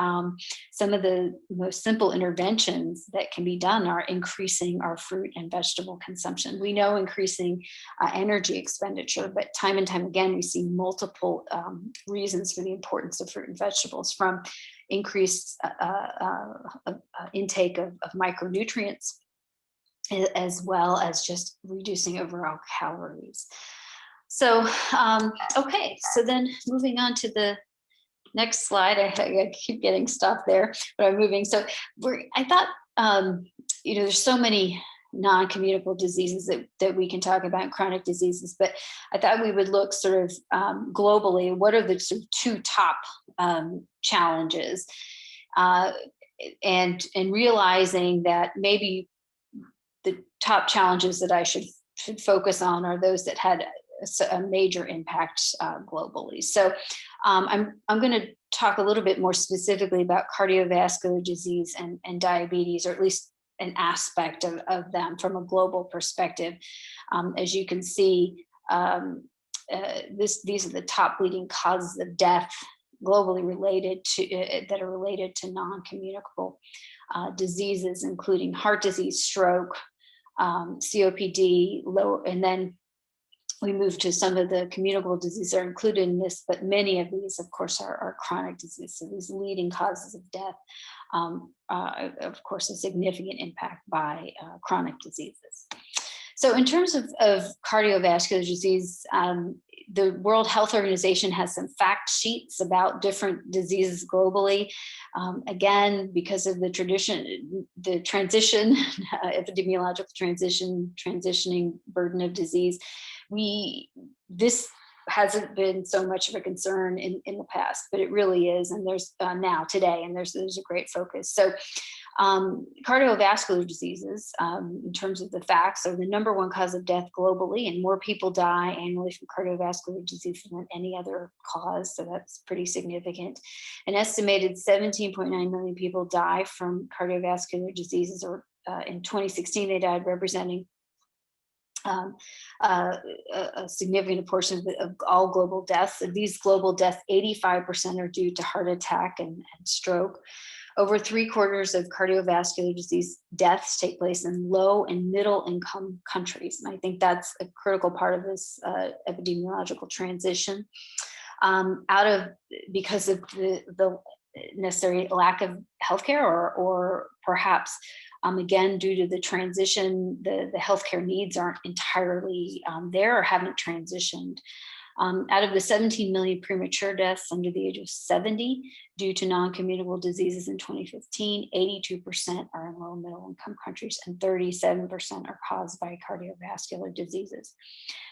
some of the most simple interventions that can be done are increasing our fruit and vegetable consumption. We know increasing energy expenditure, but time and time again, we see multiple reasons for the importance of fruit and vegetables, from increased intake of micronutrients, as well as just reducing overall calories. So, okay, so then moving on to the next slide. I keep getting stuck there, but I'm moving. So I thought, there's so many non-communicable diseases that we can talk about, chronic diseases, but I thought we would look sort of globally. What are the sort of two top challenges? And realizing that maybe the top challenges that I should focus on are those that had a major impact globally. So I'm going to talk a little bit more specifically about cardiovascular disease and diabetes, or at least an aspect of them from a global perspective. As you can see, these are the top leading causes of death globally related to that are related to non-communicable diseases, including heart disease, stroke, COPD, and then we move to some of the communicable diseases are included in this, but many of these, of course, are chronic diseases. So these leading causes of death, of course, a significant impact by chronic diseases. So in terms of cardiovascular disease, the World Health Organization has some fact sheets about different diseases globally. Again, because of the transition, epidemiological transitioning burden of disease, this hasn't been so much of a concern in the past, but it really is, and there's now today, and there's a great focus. So cardiovascular diseases, in terms of the facts, are the #1 cause of death globally, and more people die annually from cardiovascular disease than any other cause, so that's pretty significant. An estimated 17.9 million people die from cardiovascular diseases, or in 2016 they died, representing a significant portion of all global deaths. Of these global deaths, 85% are due to heart attack and stroke. Over 3/4 of cardiovascular disease deaths take place in low and middle income countries. And I think that's a critical part of this epidemiological transition. Because of the necessary lack of healthcare, or perhaps again, due to the transition, the healthcare needs aren't entirely there or haven't transitioned. Out of the 17 million premature deaths under the age of 70 due to non-communicable diseases in 2015, 82% are in low and middle income countries, and 37% are caused by cardiovascular diseases.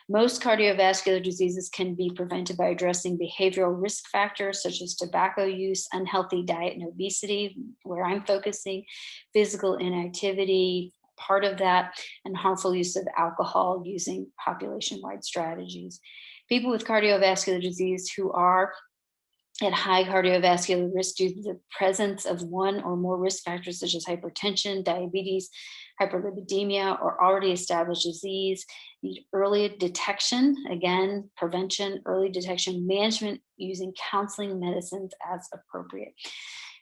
Most cardiovascular diseases can be prevented by addressing behavioral risk factors such as tobacco use, unhealthy diet and obesity, where I'm focusing, physical inactivity, part of that, and harmful use of alcohol using population-wide strategies. People with cardiovascular disease who are at high cardiovascular risk due to the presence of one or more risk factors such as hypertension, diabetes, hyperlipidemia, or already established disease need early detection, again, prevention, early detection, management using counseling medicines as appropriate.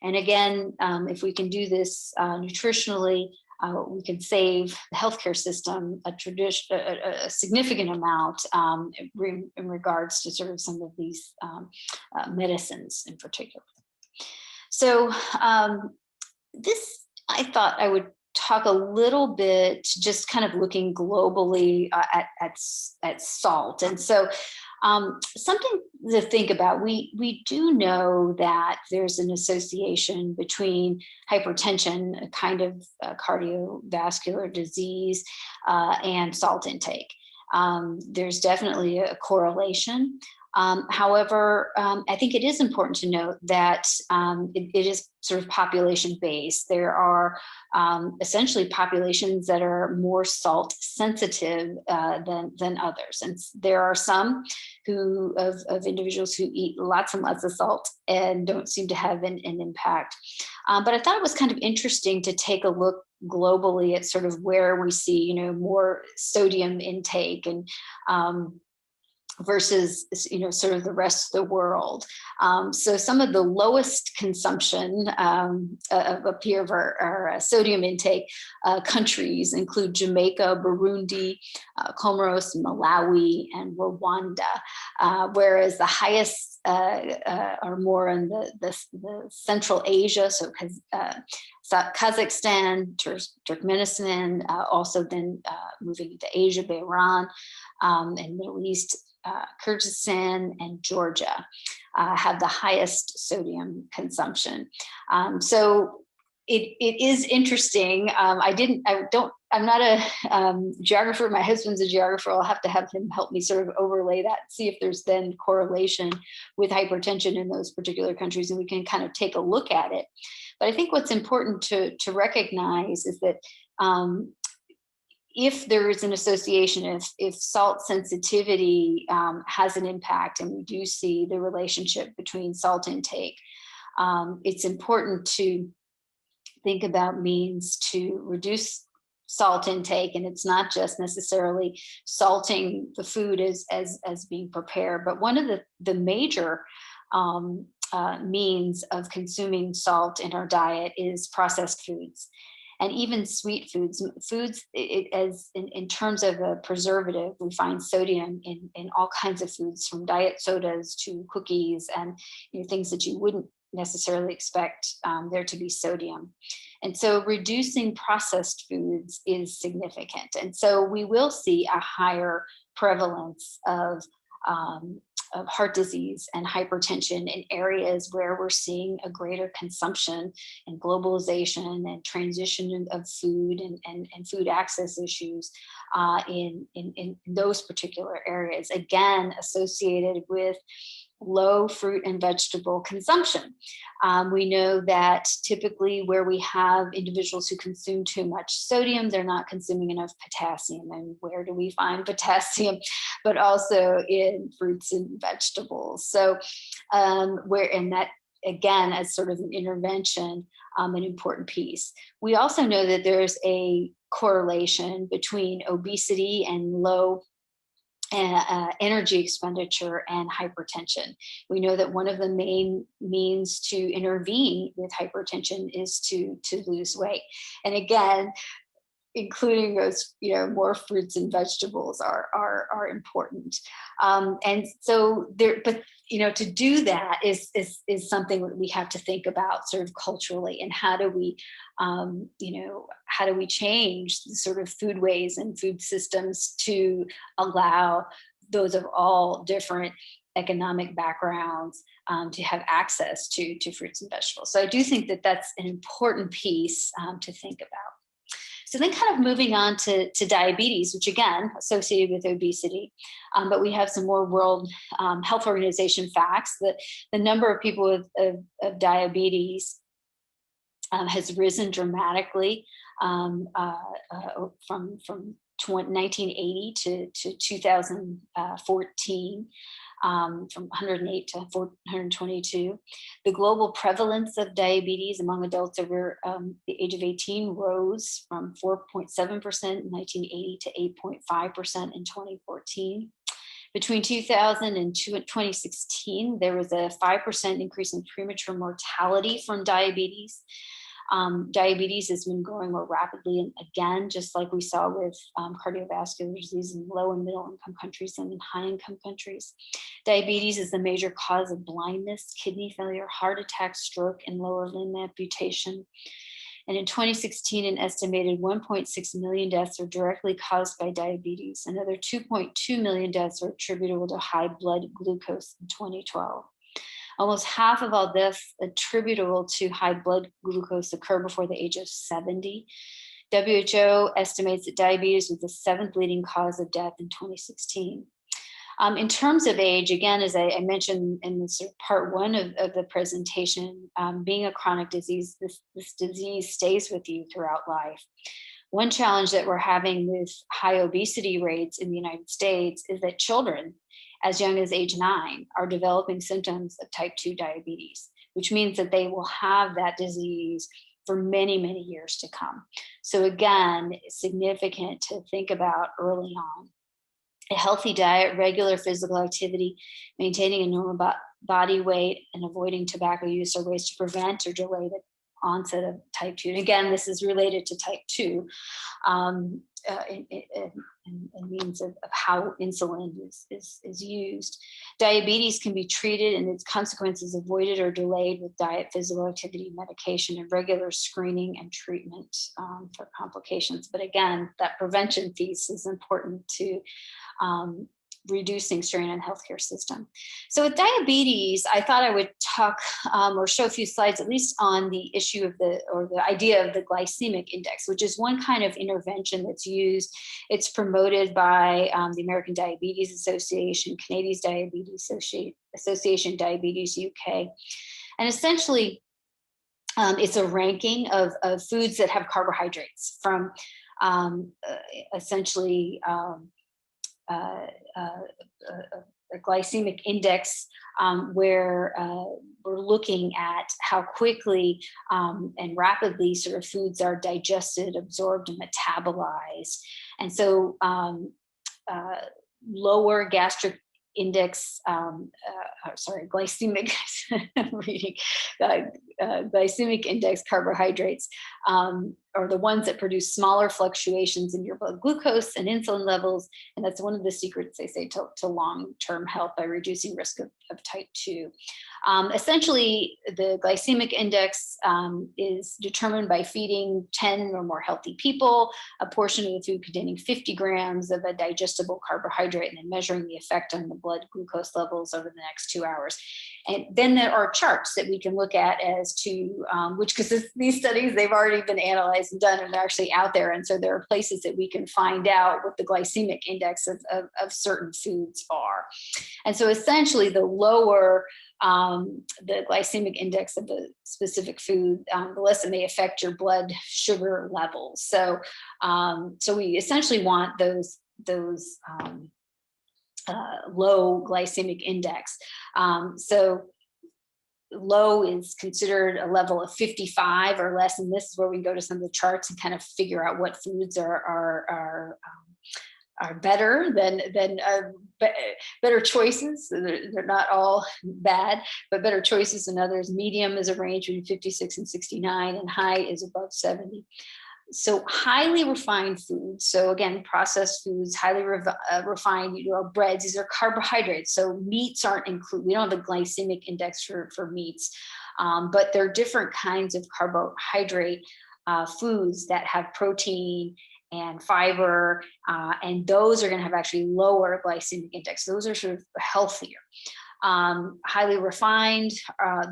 And again, if we can do this nutritionally, we can save the healthcare system a significant amount in regards to sort of some of these medicines in particular. So this, I thought I would talk a little bit, just kind of looking globally at SALT. And so something to think about, we do know that there's an association between hypertension, a kind of cardiovascular disease, and salt intake. There's definitely a correlation. However, I think it is important to note that it is sort of population-based. There are essentially populations that are more salt sensitive than others. And there are some of individuals who eat lots and lots of salt and don't seem to have an impact. But I thought it was kind of interesting to take a look globally at sort of where we see, more sodium intake and versus, sort of the rest of the world. So some of the lowest consumption of our sodium intake countries include Jamaica, Burundi, Comoros, Malawi, and Rwanda, whereas the highest are more in the Central Asia, so Kazakhstan, Turkmenistan, also then moving into Asia, Iran, and Middle East, Kyrgyzstan, and Georgia have the highest sodium consumption. So it is interesting. I'm not a geographer. My husband's a geographer. I'll have to have him help me sort of overlay that, see if there's then correlation with hypertension in those particular countries, and we can kind of take a look at it. But I think what's important to recognize is that if there is an association, if salt sensitivity has an impact, and we do see the relationship between salt intake, it's important to think about means to reduce salt intake, and it's not just necessarily salting the food as being prepared, but one of the major means of consuming salt in our diet is processed foods, and even sweet foods. As in terms of a preservative, we find sodium in all kinds of foods, from diet sodas to cookies, and things that you wouldn't necessarily expect there to be sodium. And so reducing processed foods is significant. And so we will see a higher prevalence of heart disease and hypertension in areas where we're seeing a greater consumption and globalization and transition of food and food access issues in those particular areas, again, associated with low fruit and vegetable consumption. We know that typically where we have individuals who consume too much sodium, they're not consuming enough potassium. And where do we find potassium? But also in fruits and vegetables. So and that, again, as sort of an intervention, an important piece. We also know that there's a correlation between obesity and low energy expenditure and hypertension. We know that one of the main means to intervene with hypertension is to lose weight. And again, including those, more fruits and vegetables are important. And so but to do that is something that we have to think about sort of culturally, and how do we change the sort of foodways and food systems to allow those of all different economic backgrounds to have access to fruits and vegetables. So I do think that that's an important piece to think about. So then kind of moving on to diabetes, which again, associated with obesity, but we have some more World Health Organization facts that the number of people of diabetes has risen dramatically from 1980 to 2014. From 108 to 422. The global prevalence of diabetes among adults over the age of 18 rose from 4.7% in 1980 to 8.5% in 2014. Between 2000 and 2016, there was a 5% increase in premature mortality from diabetes. Diabetes has been growing more rapidly, and again, just like we saw with cardiovascular disease in low and middle income countries and in high income countries. Diabetes is the major cause of blindness, kidney failure, heart attack, stroke, and lower limb amputation. And in 2016, an estimated 1.6 million deaths are directly caused by diabetes. Another 2.2 million deaths are attributable to high blood glucose in 2012. Almost half of all deaths attributable to high blood glucose occur before the age of 70. WHO estimates that diabetes was the 7th leading cause of death in 2016. In terms of age, again, as I mentioned in this part one of the presentation, being a chronic disease, this disease stays with you throughout life. One challenge that we're having with high obesity rates in the United States is that children as young as age 9 are developing symptoms of type 2 diabetes, which means that they will have that disease for many, many years to come. So again, it's significant to think about early on. A healthy diet, regular physical activity, maintaining a normal body weight, and avoiding tobacco use are ways to prevent or delay the onset of type 2. And again, this is related to type 2 in means of how insulin is used. Diabetes can be treated and its consequences avoided or delayed with diet, physical activity, medication, and regular screening and treatment for complications. But again, that prevention piece is important to reducing strain on the healthcare system. So with diabetes, I thought I would talk or show a few slides, at least on the issue of the idea of the glycemic index, which is one kind of intervention that's used. It's promoted by the American Diabetes Association, Canadian Diabetes Association, Diabetes UK. And essentially, it's a ranking of foods that have carbohydrates from essentially glycemic index, where we're looking at how quickly and rapidly sort of foods are digested, absorbed, and metabolized. And so lower gastric index, glycemic, reading, glycemic index carbohydrates are the ones that produce smaller fluctuations in your blood glucose and insulin levels. And that's one of the secrets, they say, to long-term health by reducing risk of type 2. Essentially, the glycemic index is determined by feeding 10 or more healthy people a portion of the food containing 50 grams of a digestible carbohydrate, and then measuring the effect on the blood glucose levels over the next 2 hours. And then there are charts that we can look at as to which, because these studies, they've already been analyzed and done, and they're actually out there. And so there are places that we can find out what the glycemic index of certain foods are. And so essentially, the lower the glycemic index of the specific food, the less it may affect your blood sugar levels. So, so we essentially want those low glycemic index. So low is considered a level of 55 or less, and this is where we go to some of the charts and kind of figure out what foods are better than better choices. They're not all bad, but better choices than others. Medium is a range between 56 and 69, and high is above 70. So highly refined foods, so again, processed foods, highly refined, breads, these are carbohydrates. So meats aren't included. We don't have a glycemic index for meats, but there are different kinds of carbohydrate foods that have protein and fiber, and those are going to have actually lower glycemic index. Those are sort of healthier. Highly refined,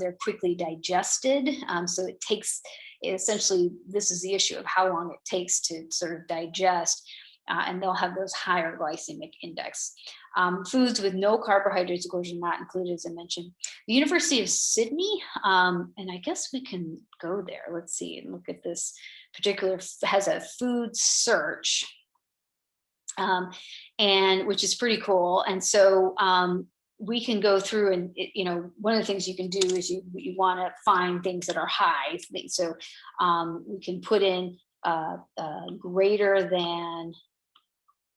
they're quickly digested. So it takes, essentially, this is the issue of how long it takes to sort of digest, and they'll have those higher glycemic index. Foods with no carbohydrates, of course, are not included, as I mentioned. The University of Sydney, and I guess we can go there. Let's see and look at this particular, has a food search, and which is pretty cool. And so we can go through and, one of the things you can do is you want to find things that are high. So we can put in greater than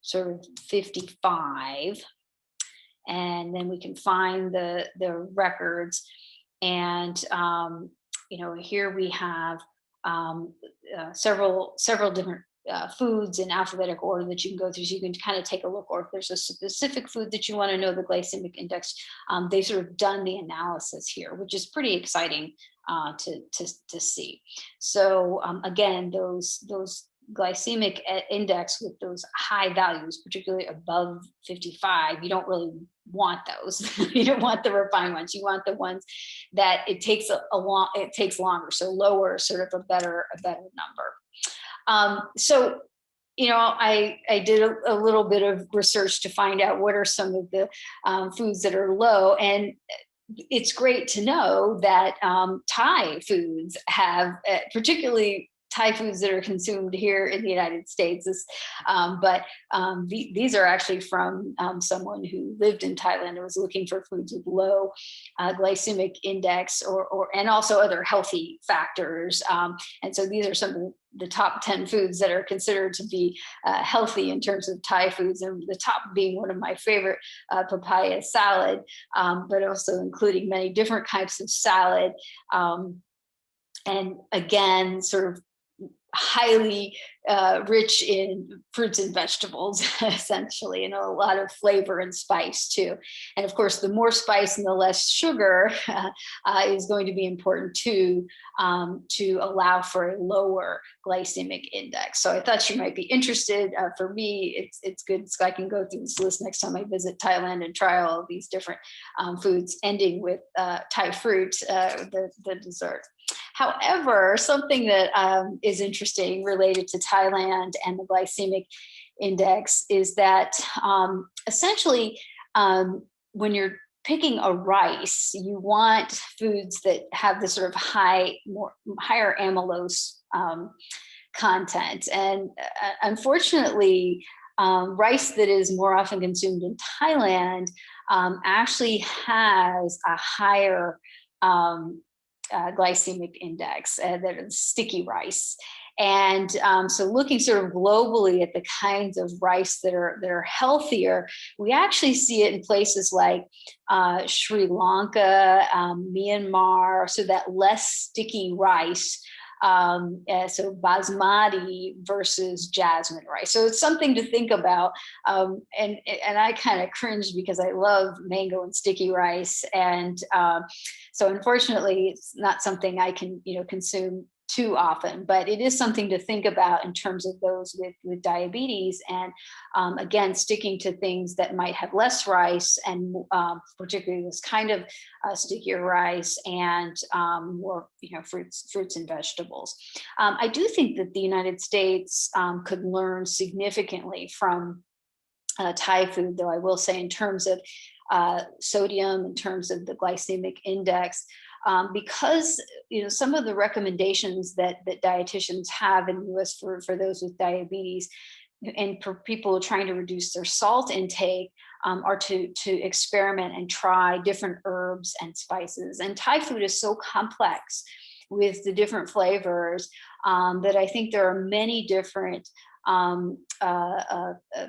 sort of 55, and then we can find the records. And, here we have several different foods in alphabetic order that you can go through, so you can kind of take a look, or if there's a specific food that you want to know the glycemic index, they've sort of done the analysis here, which is pretty exciting to see. So again, those glycemic index with those high values, particularly above 55, you don't really want those. You don't want the refined ones. You want the ones that it takes it takes longer. So lower, sort of a better number. So, I did a little bit of research to find out what are some of the foods that are low, and it's great to know that Thai foods have, particularly Thai foods that are consumed here in the United States, but these are actually from someone who lived in Thailand and was looking for foods with low glycemic index, and also other healthy factors. And so these are some of the top 10 foods that are considered to be healthy in terms of Thai foods, and the top being one of my favorite, papaya salad, but also including many different types of salad. And again, sort of highly rich in fruits and vegetables, essentially, and a lot of flavor and spice too. And of course, the more spice and the less sugar is going to be important too, to allow for a lower glycemic index. So I thought you might be interested. For me, it's good, so I can go through this list next time I visit Thailand and try all of these different foods, ending with Thai fruit, the dessert. However, something that is interesting related to Thailand and the glycemic index is that essentially, when you're picking a rice, you want foods that have this sort of higher amylose content. And unfortunately, rice that is more often consumed in Thailand actually has a higher glycemic index that is sticky rice. And so looking sort of globally at the kinds of rice that are healthier, we actually see it in places like Sri Lanka, Myanmar, so that less sticky rice. So basmati versus jasmine rice. So it's something to think about. And I kind of cringed because I love mango and sticky rice. And so unfortunately, it's not something I can, consume too often, but it is something to think about in terms of those with diabetes. And again, sticking to things that might have less rice and particularly this kind of stickier rice and more, fruits and vegetables. I do think that the United States could learn significantly from Thai food, though I will say in terms of sodium, in terms of the glycemic index, because some of the recommendations that dietitians have in the US for those with diabetes and for people trying to reduce their salt intake are to experiment and try different herbs and spices. And Thai food is so complex with the different flavors that I think there are many different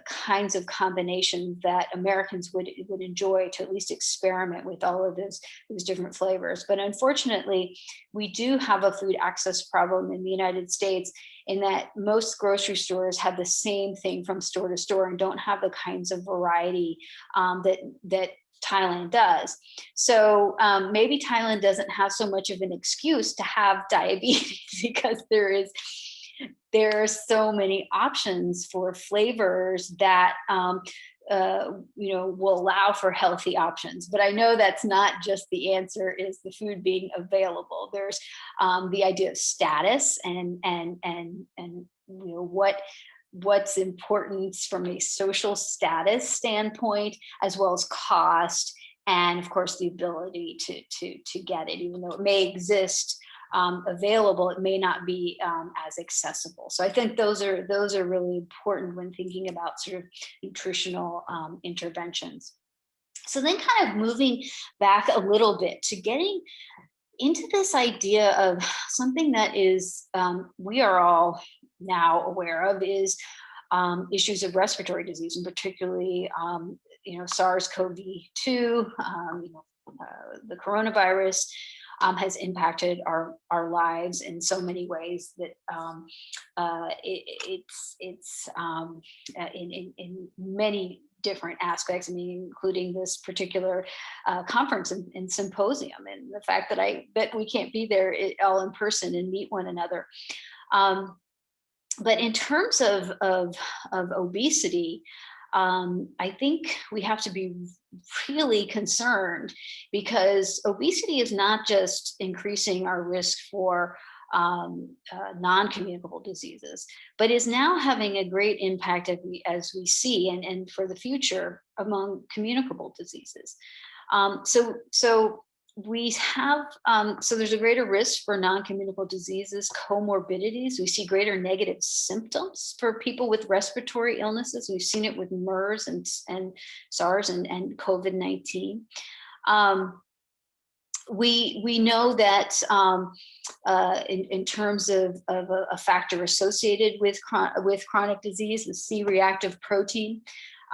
kinds of combinations that Americans would enjoy to at least experiment with all of those different flavors. But unfortunately, we do have a food access problem in the United States in that most grocery stores have the same thing from store to store and don't have the kinds of variety that Thailand does. So maybe Thailand doesn't have so much of an excuse to have diabetes because there are so many options for flavors that will allow for healthy options. But I know that's not just the answer is the food being available. There's the idea of status and what's important from a social status standpoint, as well as cost, and of course the ability to get it, even though it may exist available, it may not be as accessible. So I think those are really important when thinking about sort of nutritional interventions. So then kind of moving back a little bit to getting into this idea of something that is we are all now aware of is issues of respiratory disease, and particularly SARS-CoV-2, the coronavirus. Has impacted our lives in so many ways that it's in many different aspects. I mean, including this particular conference and symposium, and the fact that we can't be there all in person and meet one another. But in terms of obesity, I think we have to be really concerned because obesity is not just increasing our risk for non-communicable diseases, but is now having a great impact as we see and for the future among communicable diseases. So we have, so there's a greater risk for non-communicable diseases, comorbidities. We see greater negative symptoms for people with respiratory illnesses. We've seen it with MERS and SARS and COVID-19. We know that in terms of a factor associated with chronic disease, the C-reactive protein,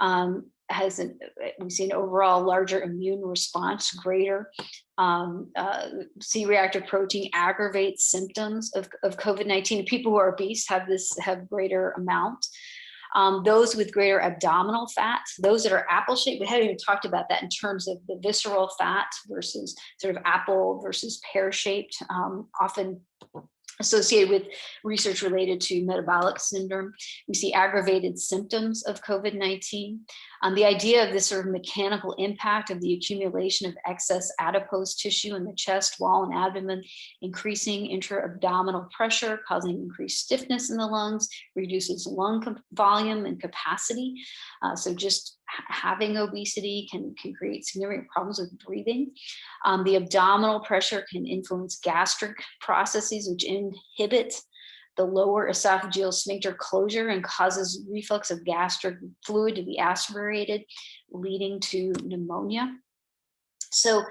we've seen overall larger immune response, greater. C-reactive protein aggravates symptoms of COVID-19. People who are obese have greater amount. Those with greater abdominal fat, those that are apple-shaped, we haven't even talked about that in terms of the visceral fat versus sort of apple versus pear-shaped, often associated with research related to metabolic syndrome. We see aggravated symptoms of COVID-19. The idea of this sort of mechanical impact of the accumulation of excess adipose tissue in the chest wall and abdomen, increasing intra-abdominal pressure, causing increased stiffness in the lungs, reduces lung volume and capacity. So just having obesity can create significant problems with breathing. The abdominal pressure can influence gastric processes, which inhibit the lower esophageal sphincter closure and causes reflux of gastric fluid to be aspirated, leading to pneumonia. So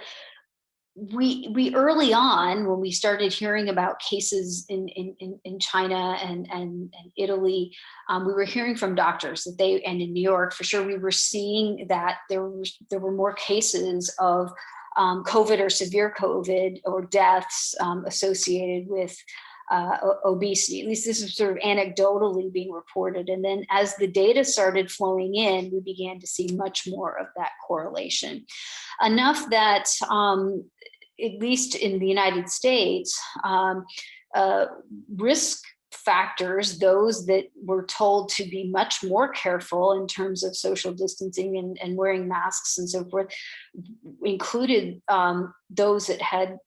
we early on, when we started hearing about cases in China and Italy, we were hearing from doctors that and in New York for sure, we were seeing that there were more cases of COVID or severe COVID or deaths associated with obesity. At least this is sort of anecdotally being reported. And then as the data started flowing in, we began to see much more of that correlation. Enough that, at least in the United States, risk factors, those that were told to be much more careful in terms of social distancing and wearing masks and so forth, included those that had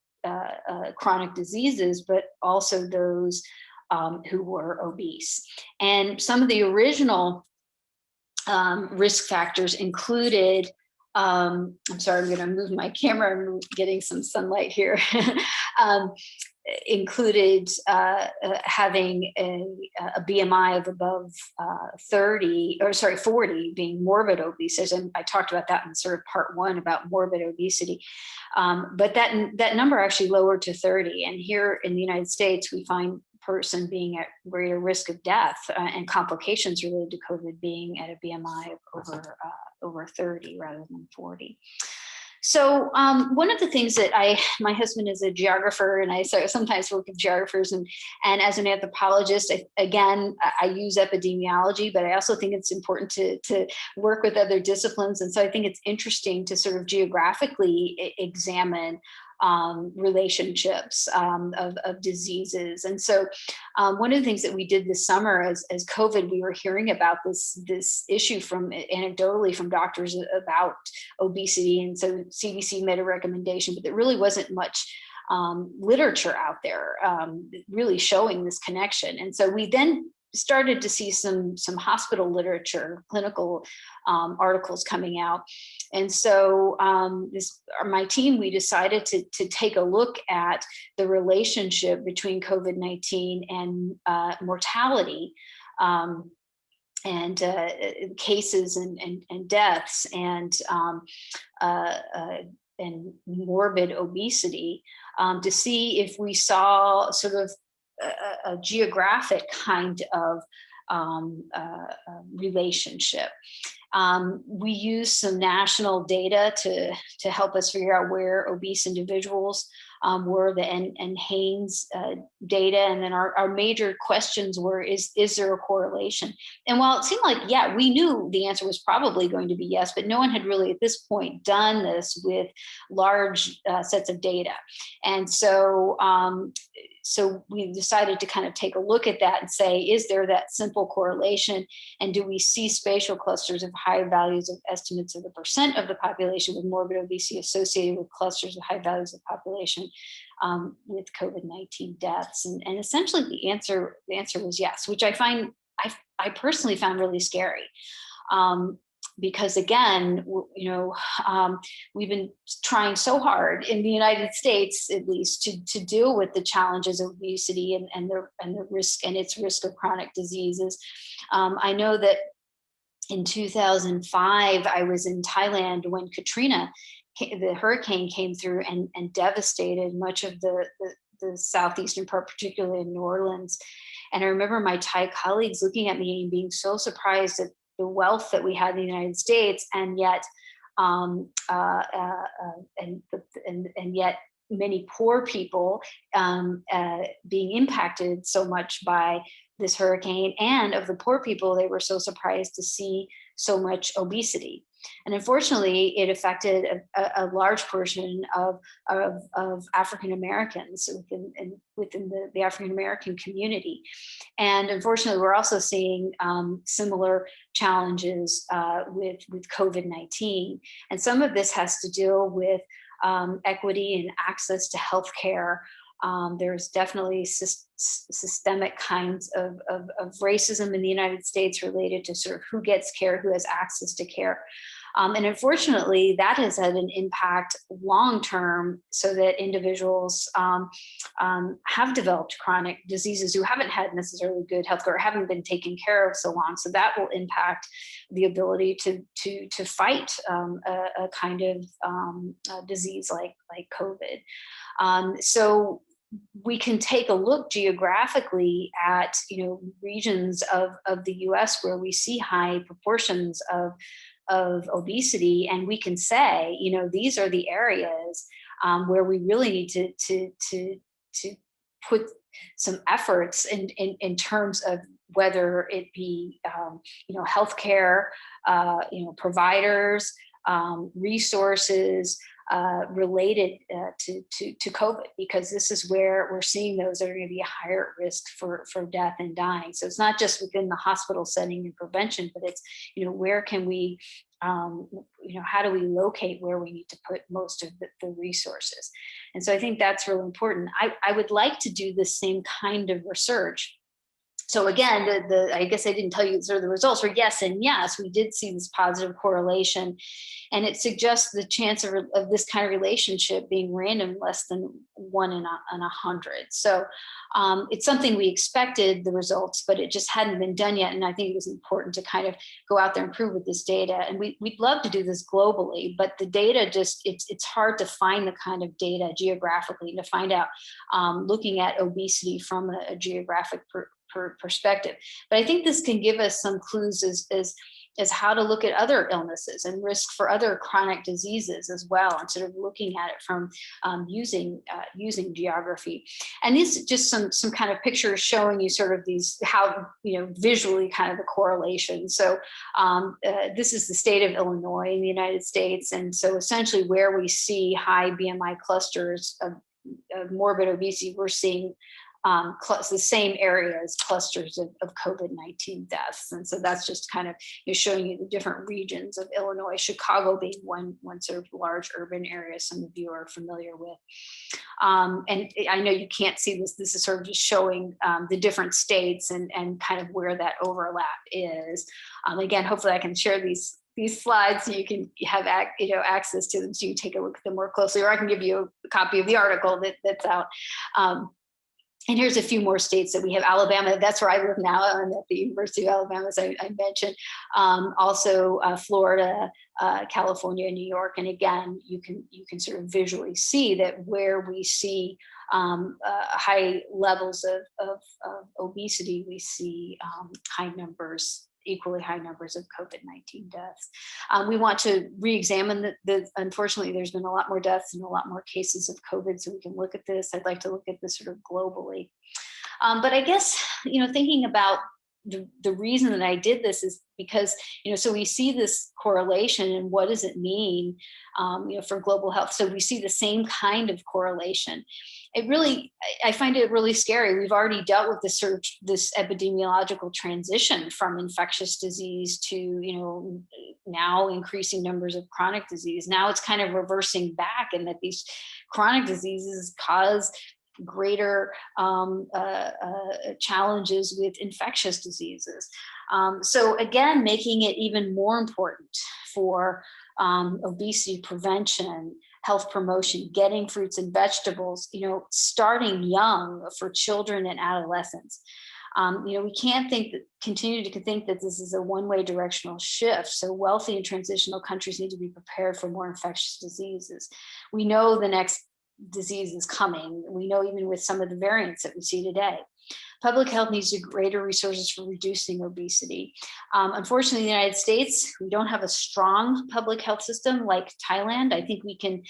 chronic diseases, but also those who were obese. And some of the original risk factors included, I'm sorry, I'm going to move my camera. I'm getting some sunlight here. Included having a BMI of above 40, being morbid obesity. And I talked about that in sort of part one about morbid obesity. But that number actually lowered to 30. And here in the United States, we find person being at greater risk of death and complications related to COVID being at a BMI of over 30 rather than 40. So one of the things that my husband is a geographer, and I sometimes work with geographers, and as an anthropologist, I use epidemiology, but I also think it's important to work with other disciplines. And so I think it's interesting to sort of geographically examine relationships of diseases. And so one of the things that we did this summer as COVID, we were hearing about this issue anecdotally from doctors about obesity. And so CDC made a recommendation, but there really wasn't much literature out there really showing this connection. And so we then started to see some hospital literature, clinical articles coming out. And so my team, we decided to take a look at the relationship between COVID-19 and mortality and cases and deaths and morbid obesity to see if we saw sort of a geographic kind of relationship. We use some national data to help us figure out where obese individuals were, the NHANES data. And then our major questions were, is there a correlation? And while it seemed like, yeah, we knew the answer was probably going to be yes, but no one had really at this point done this with large sets of data. And so we decided to kind of take a look at that and say, is there that simple correlation? And do we see spatial clusters of high values of estimates of the percent of the population with morbid obesity associated with clusters of high values of population with COVID-19 deaths? And essentially the answer was yes, which I personally found really scary. Because again, we've been trying so hard in the United States, at least, to deal with the challenges of obesity and the risk and its risk of chronic diseases. I know that in 2005, I was in Thailand when Katrina, the hurricane, came through and devastated much of the southeastern part, particularly in New Orleans. And I remember my Thai colleagues looking at me and being so surprised at the wealth that we had in the United States, and yet, and yet many poor people being impacted so much by this hurricane. And of the poor people, they were so surprised to see so much obesity. And unfortunately, it affected a large portion of African Americans within the African American community. And unfortunately, we're also seeing similar challenges with COVID-19. And some of this has to deal with equity and access to healthcare. There's definitely systemic kinds of racism in the United States related to sort of who gets care, who has access to care. And unfortunately, that has had an impact long-term, so that individuals have developed chronic diseases who haven't had necessarily good healthcare or haven't been taken care of so long. So that will impact the ability to fight a kind of disease like COVID. So we can take a look geographically at regions of the U.S. where we see high proportions of obesity, and we can say these are the areas where we really need to put some efforts in terms of whether it be healthcare, providers, resources related to COVID, because this is where we're seeing those that are going to be a higher risk for death and dying. So it's not just within the hospital setting and prevention, but it's where can we how do we locate where we need to put most of the resources. And so I think that's really important. I would like to do the same kind of research. So again, I guess I didn't tell you sort of the results were yes and yes. We did see this positive correlation, and it suggests the chance of this kind of relationship being random less than 1 in 100. So it's something we expected, the results, but it just hadn't been done yet. And I think it was important to kind of go out there and prove with this data. And we'd love to do this globally, but the data it's hard to find the kind of data geographically to find out, looking at obesity from a geographic perspective. But I think this can give us some clues as how to look at other illnesses and risk for other chronic diseases as well, and sort of looking at it from using geography. And these just some kind of pictures showing you sort of these how visually kind of the correlation. So this is the state of Illinois in the United States, and so essentially where we see high BMI clusters of morbid obesity, we're seeing the same areas, clusters of COVID-19 deaths. And so that's just kind of showing you the different regions of Illinois, Chicago being one sort of large urban area some of you are familiar with. And I know you can't see this. This is sort of just showing the different states and kind of where that overlap is. Again, hopefully I can share these slides so you can have access to them, so you can take a look at them more closely, or I can give you a copy of the article that's out. And here's a few more states that we have. Alabama, that's where I live now. I'm at the University of Alabama, as I mentioned. Also Florida, California, New York. And again, you can sort of visually see that where we see high levels of obesity, we see equally high numbers of COVID-19 deaths. We want to re-examine unfortunately, there's been a lot more deaths and a lot more cases of COVID, so we can look at this. I'd like to look at this sort of globally. But I guess, thinking about the reason that I did this is because, so we see this correlation, and what does it mean, for global health? So we see the same kind of correlation. I find it really scary. We've already dealt with this epidemiological transition from infectious disease to, now increasing numbers of chronic disease. Now it's kind of reversing back, and that these chronic diseases cause greater challenges with infectious diseases. So again, making it even more important for obesity prevention, health promotion, getting fruits and vegetables, starting young for children and adolescents. We can't continue to think that this is a one-way directional shift. So wealthy and transitional countries need to be prepared for more infectious diseases. We know the next disease is coming. We know even with some of the variants that we see today. Public health needs greater resources for reducing obesity. Unfortunately, in the United States, we don't have a strong public health system like Thailand. I think we can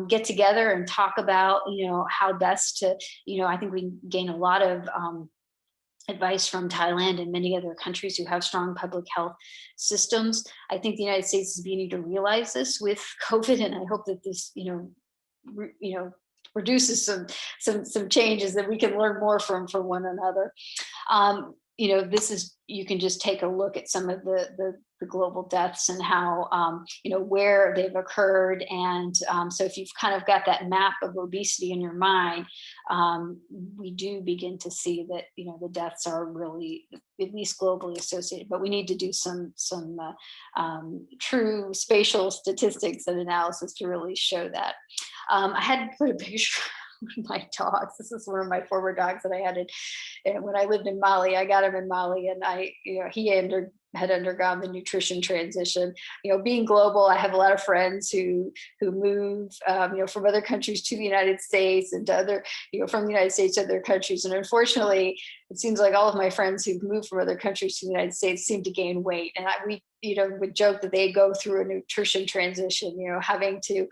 get together and talk about, how best to, I think we can gain a lot of advice from Thailand and many other countries who have strong public health systems. I think the United States is beginning to realize this with COVID, and I hope that this, produces some changes that we can learn more from one another. You can just take a look at some of the the global deaths and how, where they've occurred. And so if you've kind of got that map of obesity in your mind, we do begin to see that, the deaths are really, at least globally, associated. But we need to do some true spatial statistics and analysis to really show that. I had to put a picture of my dogs. This is one of my former dogs that I had when I lived in Mali. I got him in Mali, and he had undergone the nutrition transition. Being global, I have a lot of friends who move, from other countries to the United States, and to other, from the United States to other countries. And unfortunately, it seems like all of my friends who've moved from other countries to the United States seem to gain weight. And we would joke that they go through a nutrition transition, having to,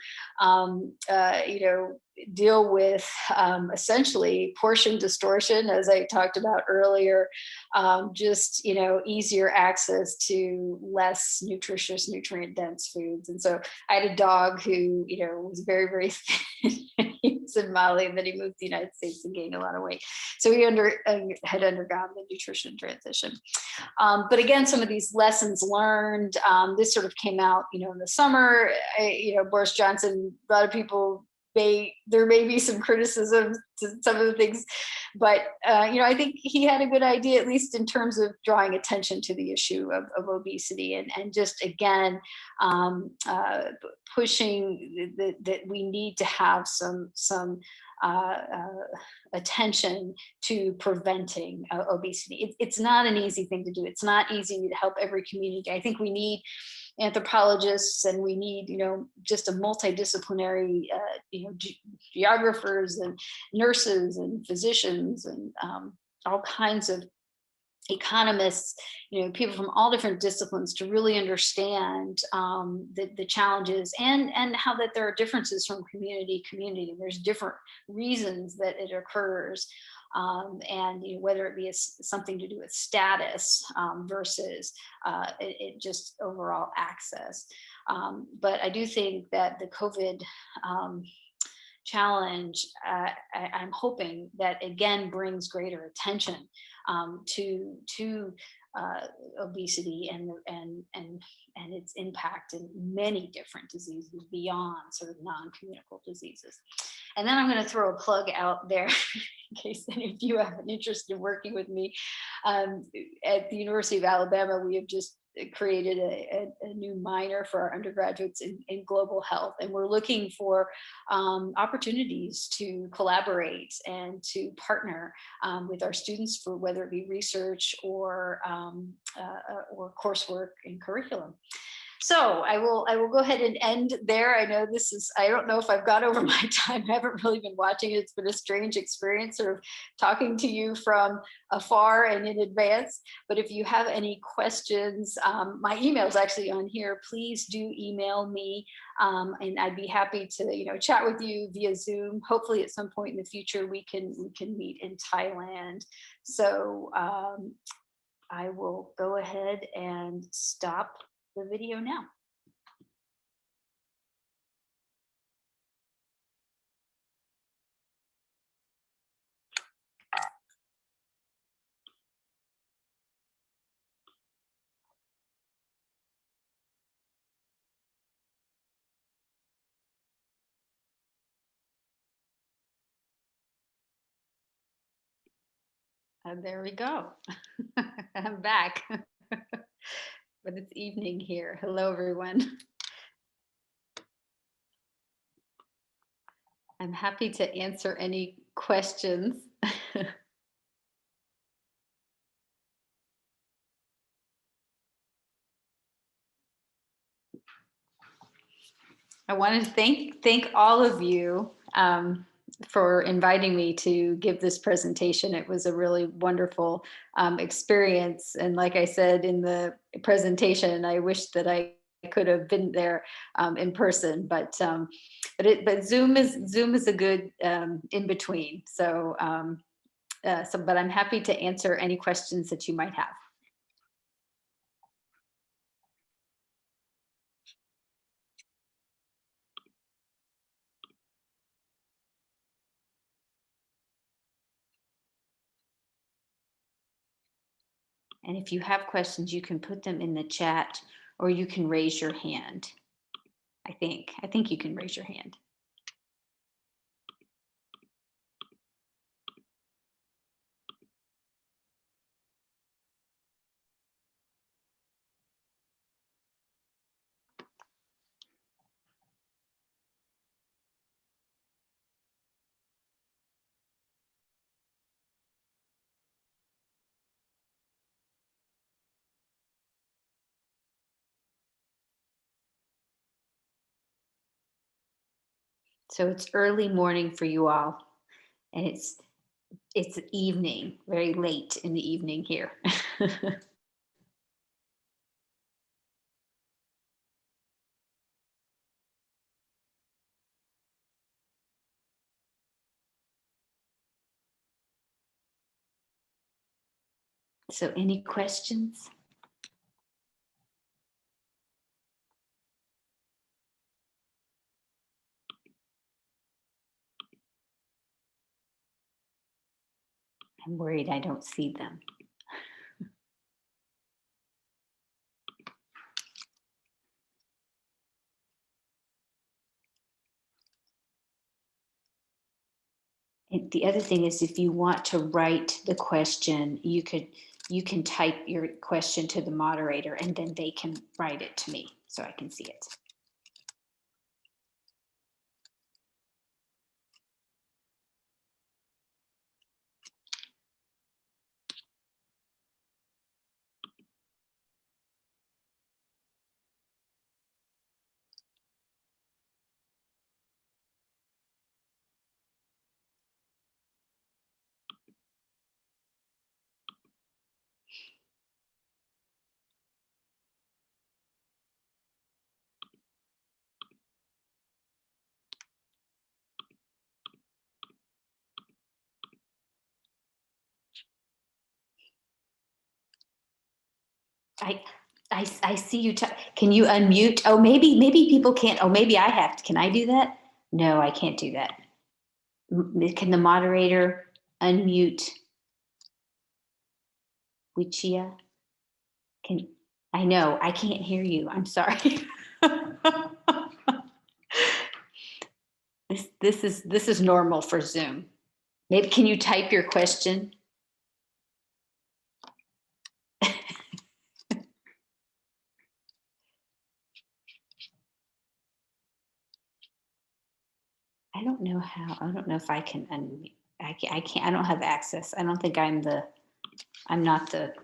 deal with essentially portion distortion, as I talked about earlier, just, easier access to less nutritious, nutrient dense foods. And so I had a dog who, was very, very thin. He was in Mali, and then he moved to the United States and gained a lot of weight. So he had undergone the nutrition transition. But again, some of these lessons learned, this sort of came out, in the summer. Boris Johnson, a lot of people, there may be some criticism to some of the things, but I think he had a good idea, at least in terms of drawing attention to the issue of obesity, and just again pushing that we need to have some attention to preventing obesity. It's not an easy thing to do. It's not easy to help every community. I think we need anthropologists, and we need, just a multidisciplinary, geographers and nurses and physicians and all kinds of economists, people from all different disciplines, to really understand the challenges, and how that there are differences from community to community. There's different reasons that it occurs. And whether it be something to do with status versus it just overall access. But I do think that the COVID challenge, I'm hoping that again brings greater attention to obesity and its impact in many different diseases beyond sort of non-communicable diseases. And then I'm going to throw a plug out there in case any of you have an interest in working with me. At the University of Alabama, we have just created a new minor for our undergraduates in global health. And we're looking for opportunities to collaborate and to partner with our students, for whether it be research or coursework and curriculum. So I will go ahead and end there. I know I don't know if I've got over my time. I haven't really been watching it. It's been a strange experience sort of talking to you from afar and in advance. But if you have any questions, my email is actually on here. Please do email me, and I'd be happy to chat with you via Zoom. Hopefully at some point in the future we can meet in Thailand. So I will go ahead and stop the video now. There we go. I'm back. But it's evening here. Hello, everyone. I'm happy to answer any questions. I want to thank all of you for inviting me to give this presentation. It was a really wonderful experience. And like I said in the presentation, I wish that I could have been there in person, but Zoom is a good in between. So but I'm happy to answer any questions that you might have. And if you have questions, you can put them in the chat or you can raise your hand. I think you can raise your hand. So it's early morning for you all, and it's evening, very late in the evening here. So any questions? I'm worried I don't see them. And the other thing is, if you want to write the question, you can type your question to the moderator and then they can write it to me so I can see it. I see you. Can you unmute? Oh, maybe people can't. Oh, maybe I have to. Can I do that? No, I can't do that. Can the moderator unmute Wichia? I know I can't hear you. I'm sorry. This is normal for Zoom. Maybe can you type your question? I don't know how. I don't know if I can unmute. I can't. I don't have access. I don't think I'm not the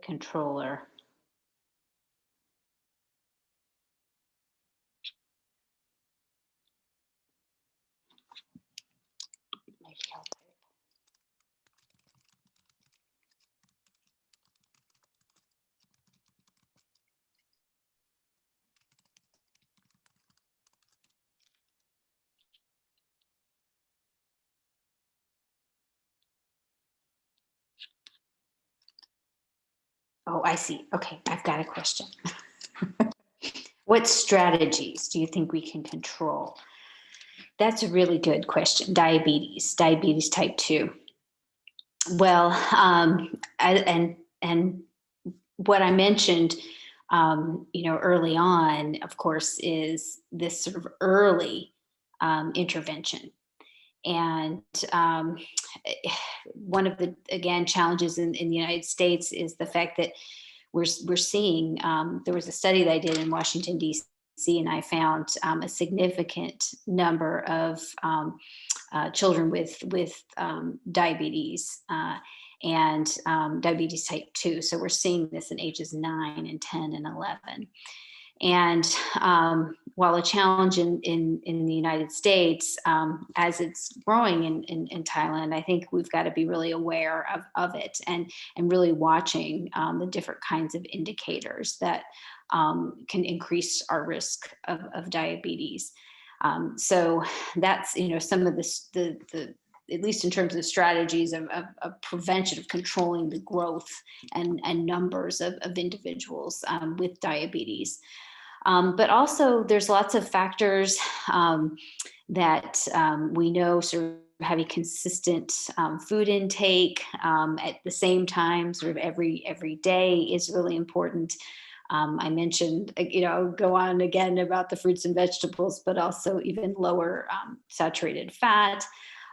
controller. Maybe I'll type. Oh, I see. Okay, I've got a question. What strategies do you think we can control? That's a really good question. Diabetes type 2. Well, and what I mentioned, early on, of course, is this sort of early intervention. And one of the, again, challenges in the United States is the fact that we're seeing, there was a study that I did in Washington, D.C., and I found a significant number of children with diabetes and diabetes type 2. So we're seeing this in ages 9 and 10 and 11. And while a challenge in the United States, as it's growing in Thailand, I think we've got to be really aware of it and really watching the different kinds of indicators that can increase our risk of diabetes. So that's, some of the at least in terms of strategies of prevention, of controlling the growth and numbers of individuals with diabetes. But also there's lots of factors that we know sort of having consistent food intake at the same time, sort of every day is really important. I mentioned, go on again about the fruits and vegetables, but also even lower saturated fat.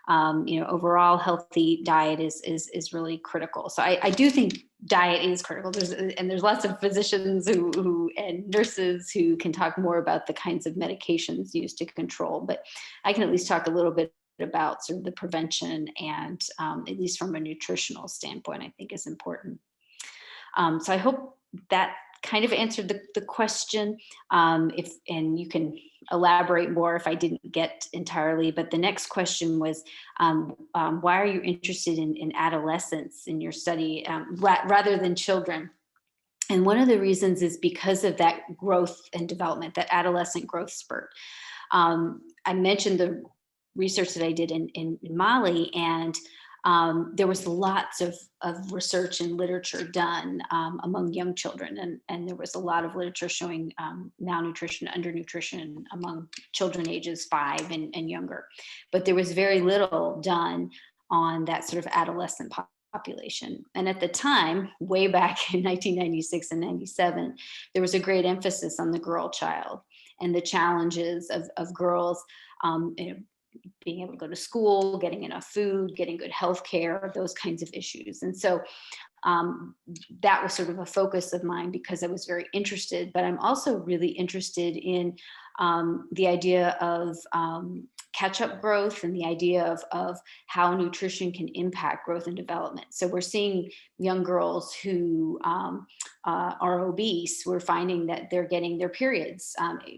Overall healthy diet is really critical. So I do think diet is critical. There's lots of physicians who and nurses who can talk more about the kinds of medications used to control, but I can at least talk a little bit about sort of the prevention and at least from a nutritional standpoint, I think is important. So I hope that kind of answered the question. And you can elaborate more if I didn't get entirely, but the next question was, why are you interested in adolescents in your study rather than children? And one of the reasons is because of that growth and development, that adolescent growth spurt. I mentioned the research that I did in Mali, and there was lots of research and literature done among young children, and there was a lot of literature showing malnutrition, undernutrition among children ages 5 and younger. But there was very little done on that sort of adolescent population. And at the time, way back in 1996 and 97, there was a great emphasis on the girl child and the challenges of girls being able to go to school, getting enough food, getting good health care, those kinds of issues. And so that was sort of a focus of mine because I was very interested, but I'm also really interested in the idea of catch-up growth and the idea of how nutrition can impact growth and development. So we're seeing young girls who are obese. We're finding that they're getting their periods,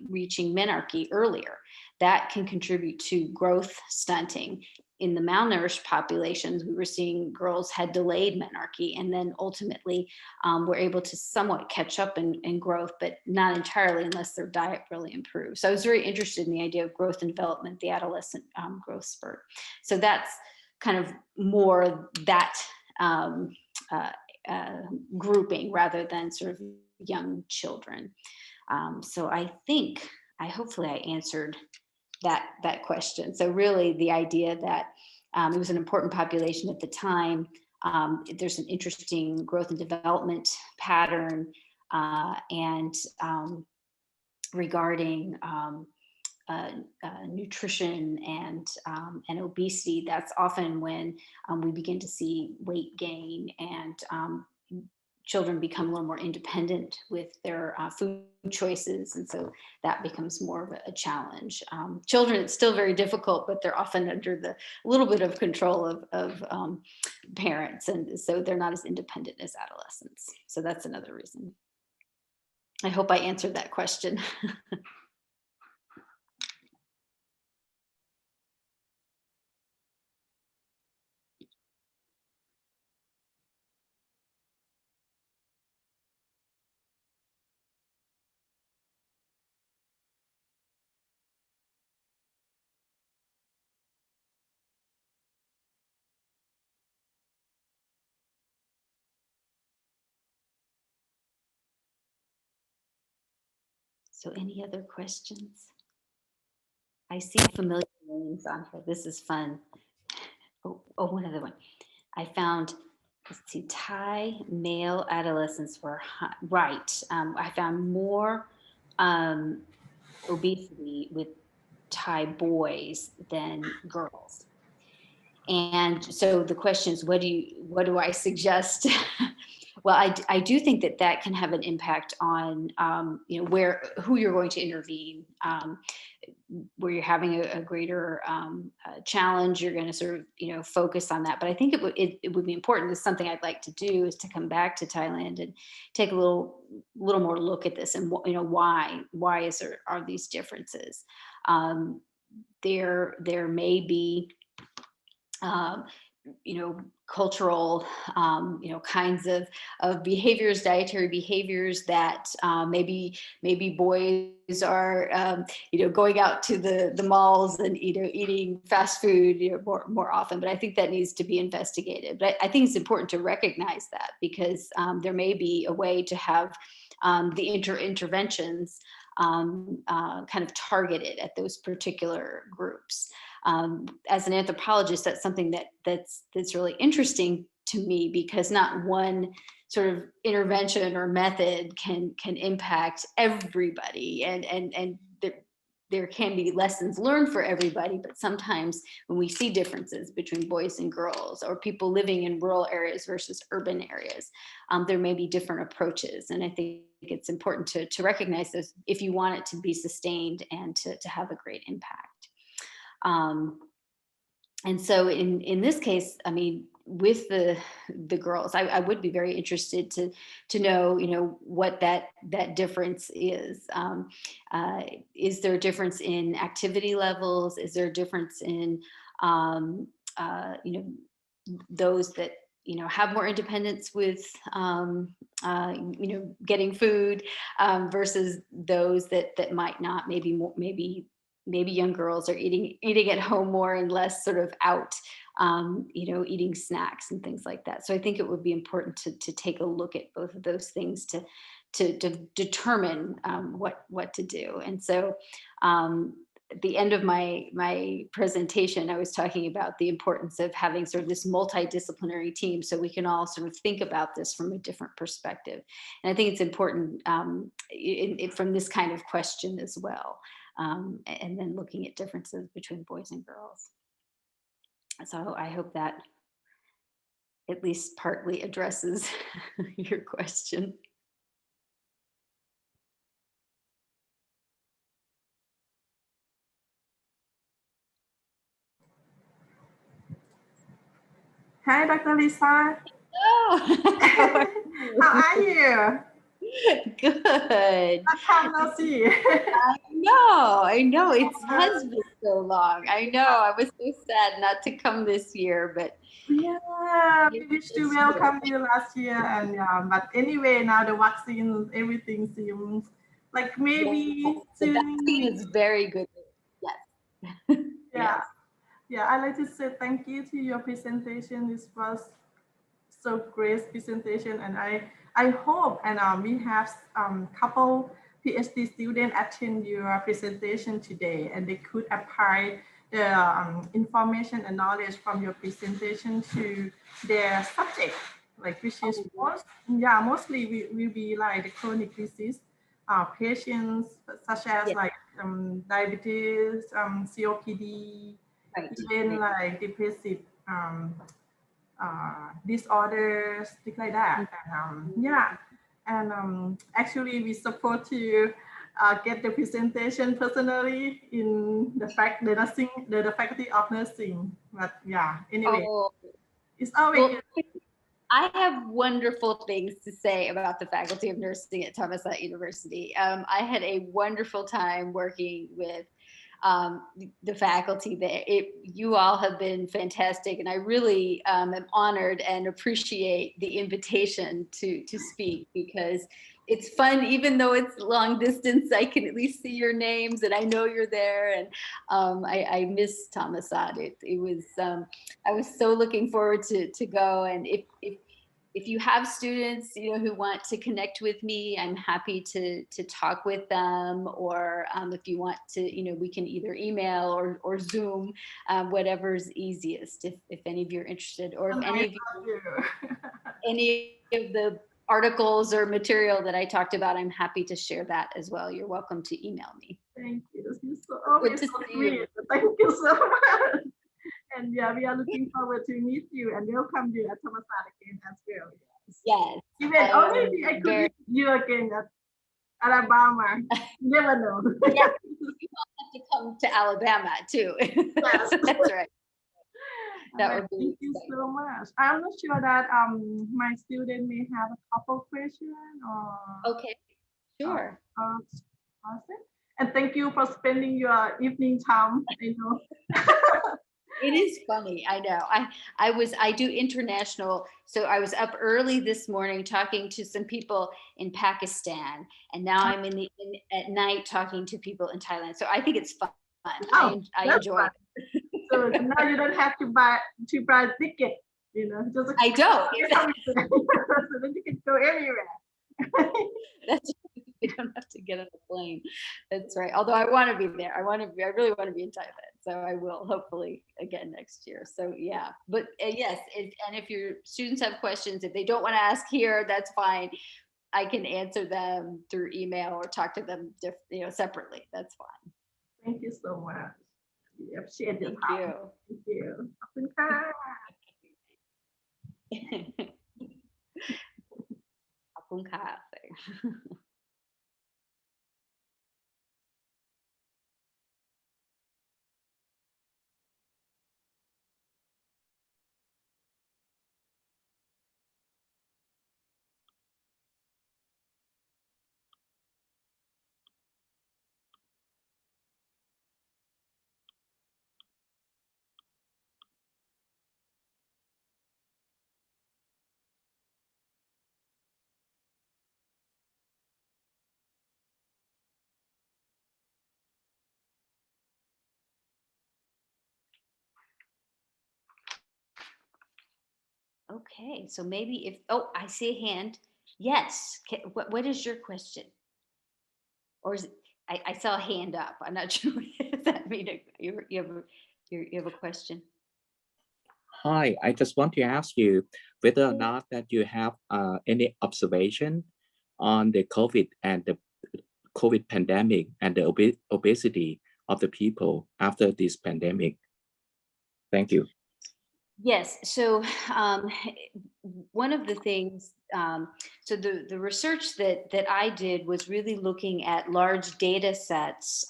reaching menarche earlier. That can contribute to growth stunting. In the malnourished populations, we were seeing girls had delayed menarche, and then ultimately were able to somewhat catch up in growth, but not entirely unless their diet really improves. So I was very interested in the idea of growth and development, the adolescent growth spurt. So that's kind of more that grouping rather than sort of young children. So hopefully I answered that question. So really the idea that it was an important population at the time. There's an interesting growth and development pattern and regarding nutrition and obesity. That's often when we begin to see weight gain and children become a little more independent with their food choices. And so that becomes more of a challenge. Children, it's still very difficult, but they're often under the little bit of control of parents. And so they're not as independent as adolescents. So that's another reason. I hope I answered that question. So any other questions? I see familiar names on here. This is fun. Oh, one other one. I found, let's see, Thai male adolescents were right. I found more obesity with Thai boys than girls. And so the question is, what do I suggest? Well, I do think that can have an impact on, who you're going to intervene. Where you're having a greater challenge, you're going to sort of, focus on that. But I think it would be important. This is something I'd like to do, is to come back to Thailand and take a little more look at this and, why are these differences? There may be, cultural, kinds of behaviors, dietary behaviors that maybe boys are, going out to the malls and, eating fast food, more often. But I think that needs to be investigated. But I think it's important to recognize that, because there may be a way to have the interventions kind of targeted at those particular groups. As an anthropologist, that's something that's really interesting to me, because not one sort of intervention or method can impact everybody, and there can be lessons learned for everybody, but sometimes when we see differences between boys and girls, or people living in rural areas versus urban areas, there may be different approaches. And I think it's important to recognize those if you want it to be sustained and to have a great impact. And so in this case, I mean, with the girls, I would be very interested to know, what that difference is. Is there a difference in activity levels? Is there a difference in those that have more independence with getting food, versus those that might not? Maybe young girls are eating at home more and less sort of out, eating snacks and things like that. So I think it would be important to take a look at both of those things to determine what to do. And so at the end of my presentation, I was talking about the importance of having sort of this multidisciplinary team, so we can all sort of think about this from a different perspective. And I think it's important from this kind of question as well. And then looking at differences between boys and girls. So I hope that at least partly addresses your question. Hi, Dr. Lisa. Oh, how are you? Good. Long time no see. I know. It has been so long. I know. I was so sad not to come this year, but yeah, we wish to welcome you last year, and but anyway, now the vaccine, everything seems like maybe the soon. vaccine is very good. Yes. Yeah. Yeah, I'd like to say thank you to your presentation. This was so great presentation, and I hope, and we have couple PhD students attend your presentation today, and they could apply the information and knowledge from your presentation to their subject, like which is mostly will be like the chronic disease patients, such as like diabetes, COPD, even like depressive disorders, things like that. And actually we support you get the presentation personally in the nursing, the faculty of nursing. But anyway, it's always good. I have wonderful things to say about the Faculty of Nursing at Thammasat University. I had a wonderful time working with the faculty there. You all have been fantastic, and I really am honored and appreciate the invitation to speak, because it's fun. Even though it's long distance, I can at least see your names and I know you're there. And I miss Thammasat. It was I was so looking forward to go. And if you have students, who want to connect with me, I'm happy to talk with them. Or if you want to, we can either email or Zoom, whatever's easiest. If any of you are interested, or if any of you, any of the articles or material that I talked about, I'm happy to share that as well. You're welcome to email me. Thank you. Good to see you. Thank you so much. And we are looking forward to meet you and welcome you at Thammasat again as well. Yes. Even already I could meet you again at Alabama. You never know. Yeah, you have to come to Alabama too. Yes. That's right. That would be Thank you so much. I'm not sure that my student may have a couple questions or. Okay. Sure. Awesome. And thank you for spending your evening time. It is funny. I know. I do international. So I was up early this morning talking to some people in Pakistan, and now I'm at night talking to people in Thailand. So I think it's fun. I enjoy it. So now you don't have to buy ticket, just I don't. so then you can go anywhere. That's I don't have to get on a plane. That's right. Although I want to be there. I really want to be in Thailand. So I will hopefully again next year. So yeah, but yes. And if your students have questions, if they don't want to ask here, that's fine. I can answer them through email or talk to them, separately. That's fine. Thank you so much. We appreciate your Thank time. you. Thank you. ขอบคุณค่ะ ขอบคุณค่ะ Okay, so maybe I see a hand. Yes. What is your question? Or is it, I saw a hand up. I'm not sure. Does that mean you have a question? Hi, I just want to ask you whether or not that you have any observation on the COVID and the COVID pandemic and the obesity of the people after this pandemic. Thank you. Yes. So one of the things, so the research that I did was really looking at large data sets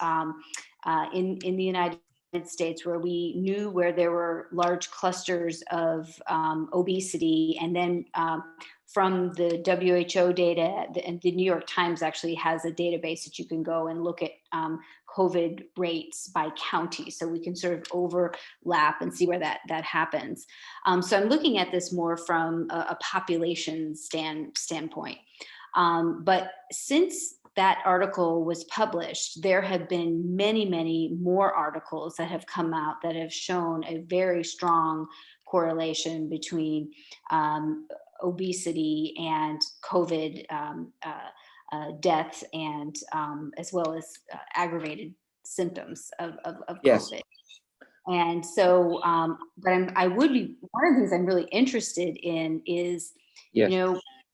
in the United States where we knew where there were large clusters of obesity, and then from the WHO data, and the New York Times actually has a database that you can go and look at COVID rates by county. So we can sort of overlap and see where that happens. So I'm looking at this more from a population standpoint. But since that article was published, there have been many, many more articles that have come out that have shown a very strong correlation between obesity and COVID deaths, and as well as aggravated symptoms of Yes. COVID. And so, but I would be, one of the things I'm really interested in is, Yes.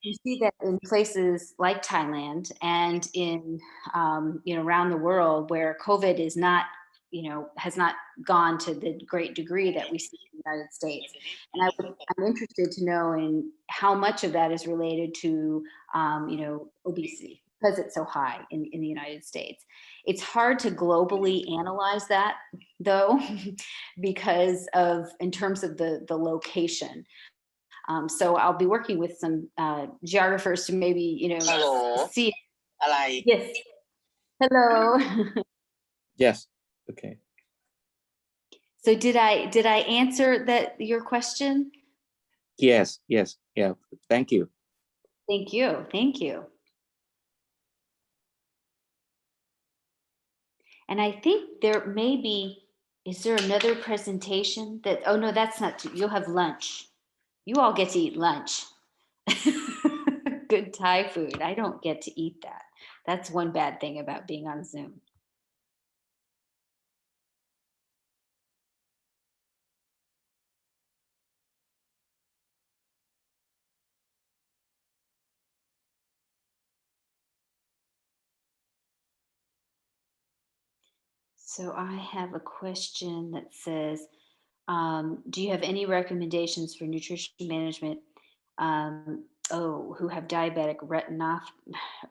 you see that in places like Thailand and in, around the world where COVID is not, has not gone to the great degree that we see in the United States. And I'm interested to know in how much of that is related to, obesity, because it's so high in the United States. It's hard to globally analyze that, though, because in terms of the location. So I'll be working with some geographers to maybe, Hello. see. อะไร Yes. Hello. Yes. Okay. So did I answer your question? Yes. Yes. Yeah. Thank you. Thank you. Thank you. And I think there may be, is there another presentation that, oh no, that's not, you'll have lunch. You all get to eat lunch. Good Thai food. I don't get to eat that. That's one bad thing about being on Zoom. So I have a question that says, do you have any recommendations for nutrition management who have diabetic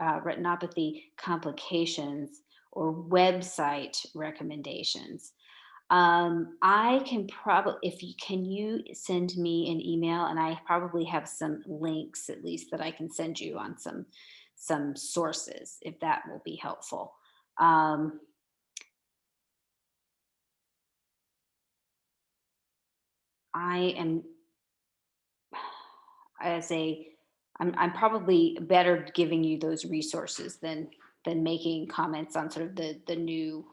retinopathy complications, or website recommendations? I can probably, can you send me an email, and I probably have some links at least that I can send you on some sources, if that will be helpful. I'm probably better giving you those resources than making comments on sort of the new,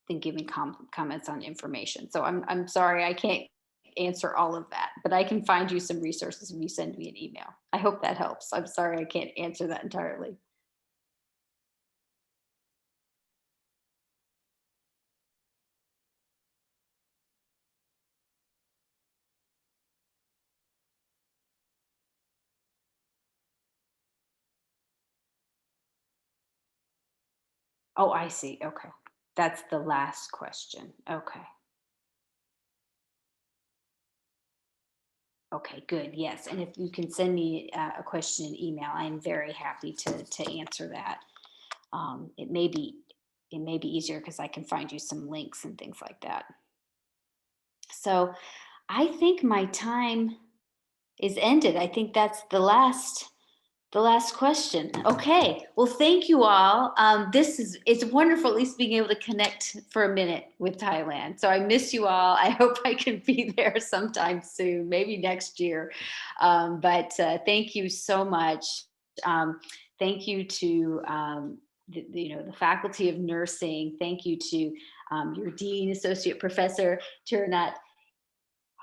than giving comments on information. So I'm sorry, I can't answer all of that. but I can find you some resources when you send me an email. I hope that helps. I'm sorry I can't answer that entirely. Oh, I see. Okay. That's the last question. Okay. Okay, good. Yes. And if you can send me a question in email, I'm very happy to answer that. It may be easier because I can find you some links and things like that. So I think my time is ended. I think that's the last question. Okay. Well, thank you all. It's wonderful at least being able to connect for a minute with Thailand. So I miss you all. I hope I can be there sometime soon, maybe next year. But thank you so much. Thank you to the Faculty of Nursing. Thank you to your Dean, Associate Professor Tirunat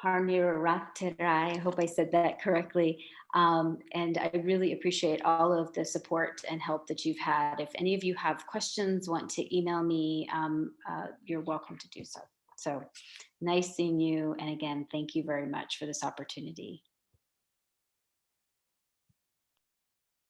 Harniraterai. I hope I said that correctly. And I really appreciate all of the support and help that you've had. If any of you have questions, want to email me, you're welcome to do so. So nice seeing you. And again, thank you very much for this opportunity.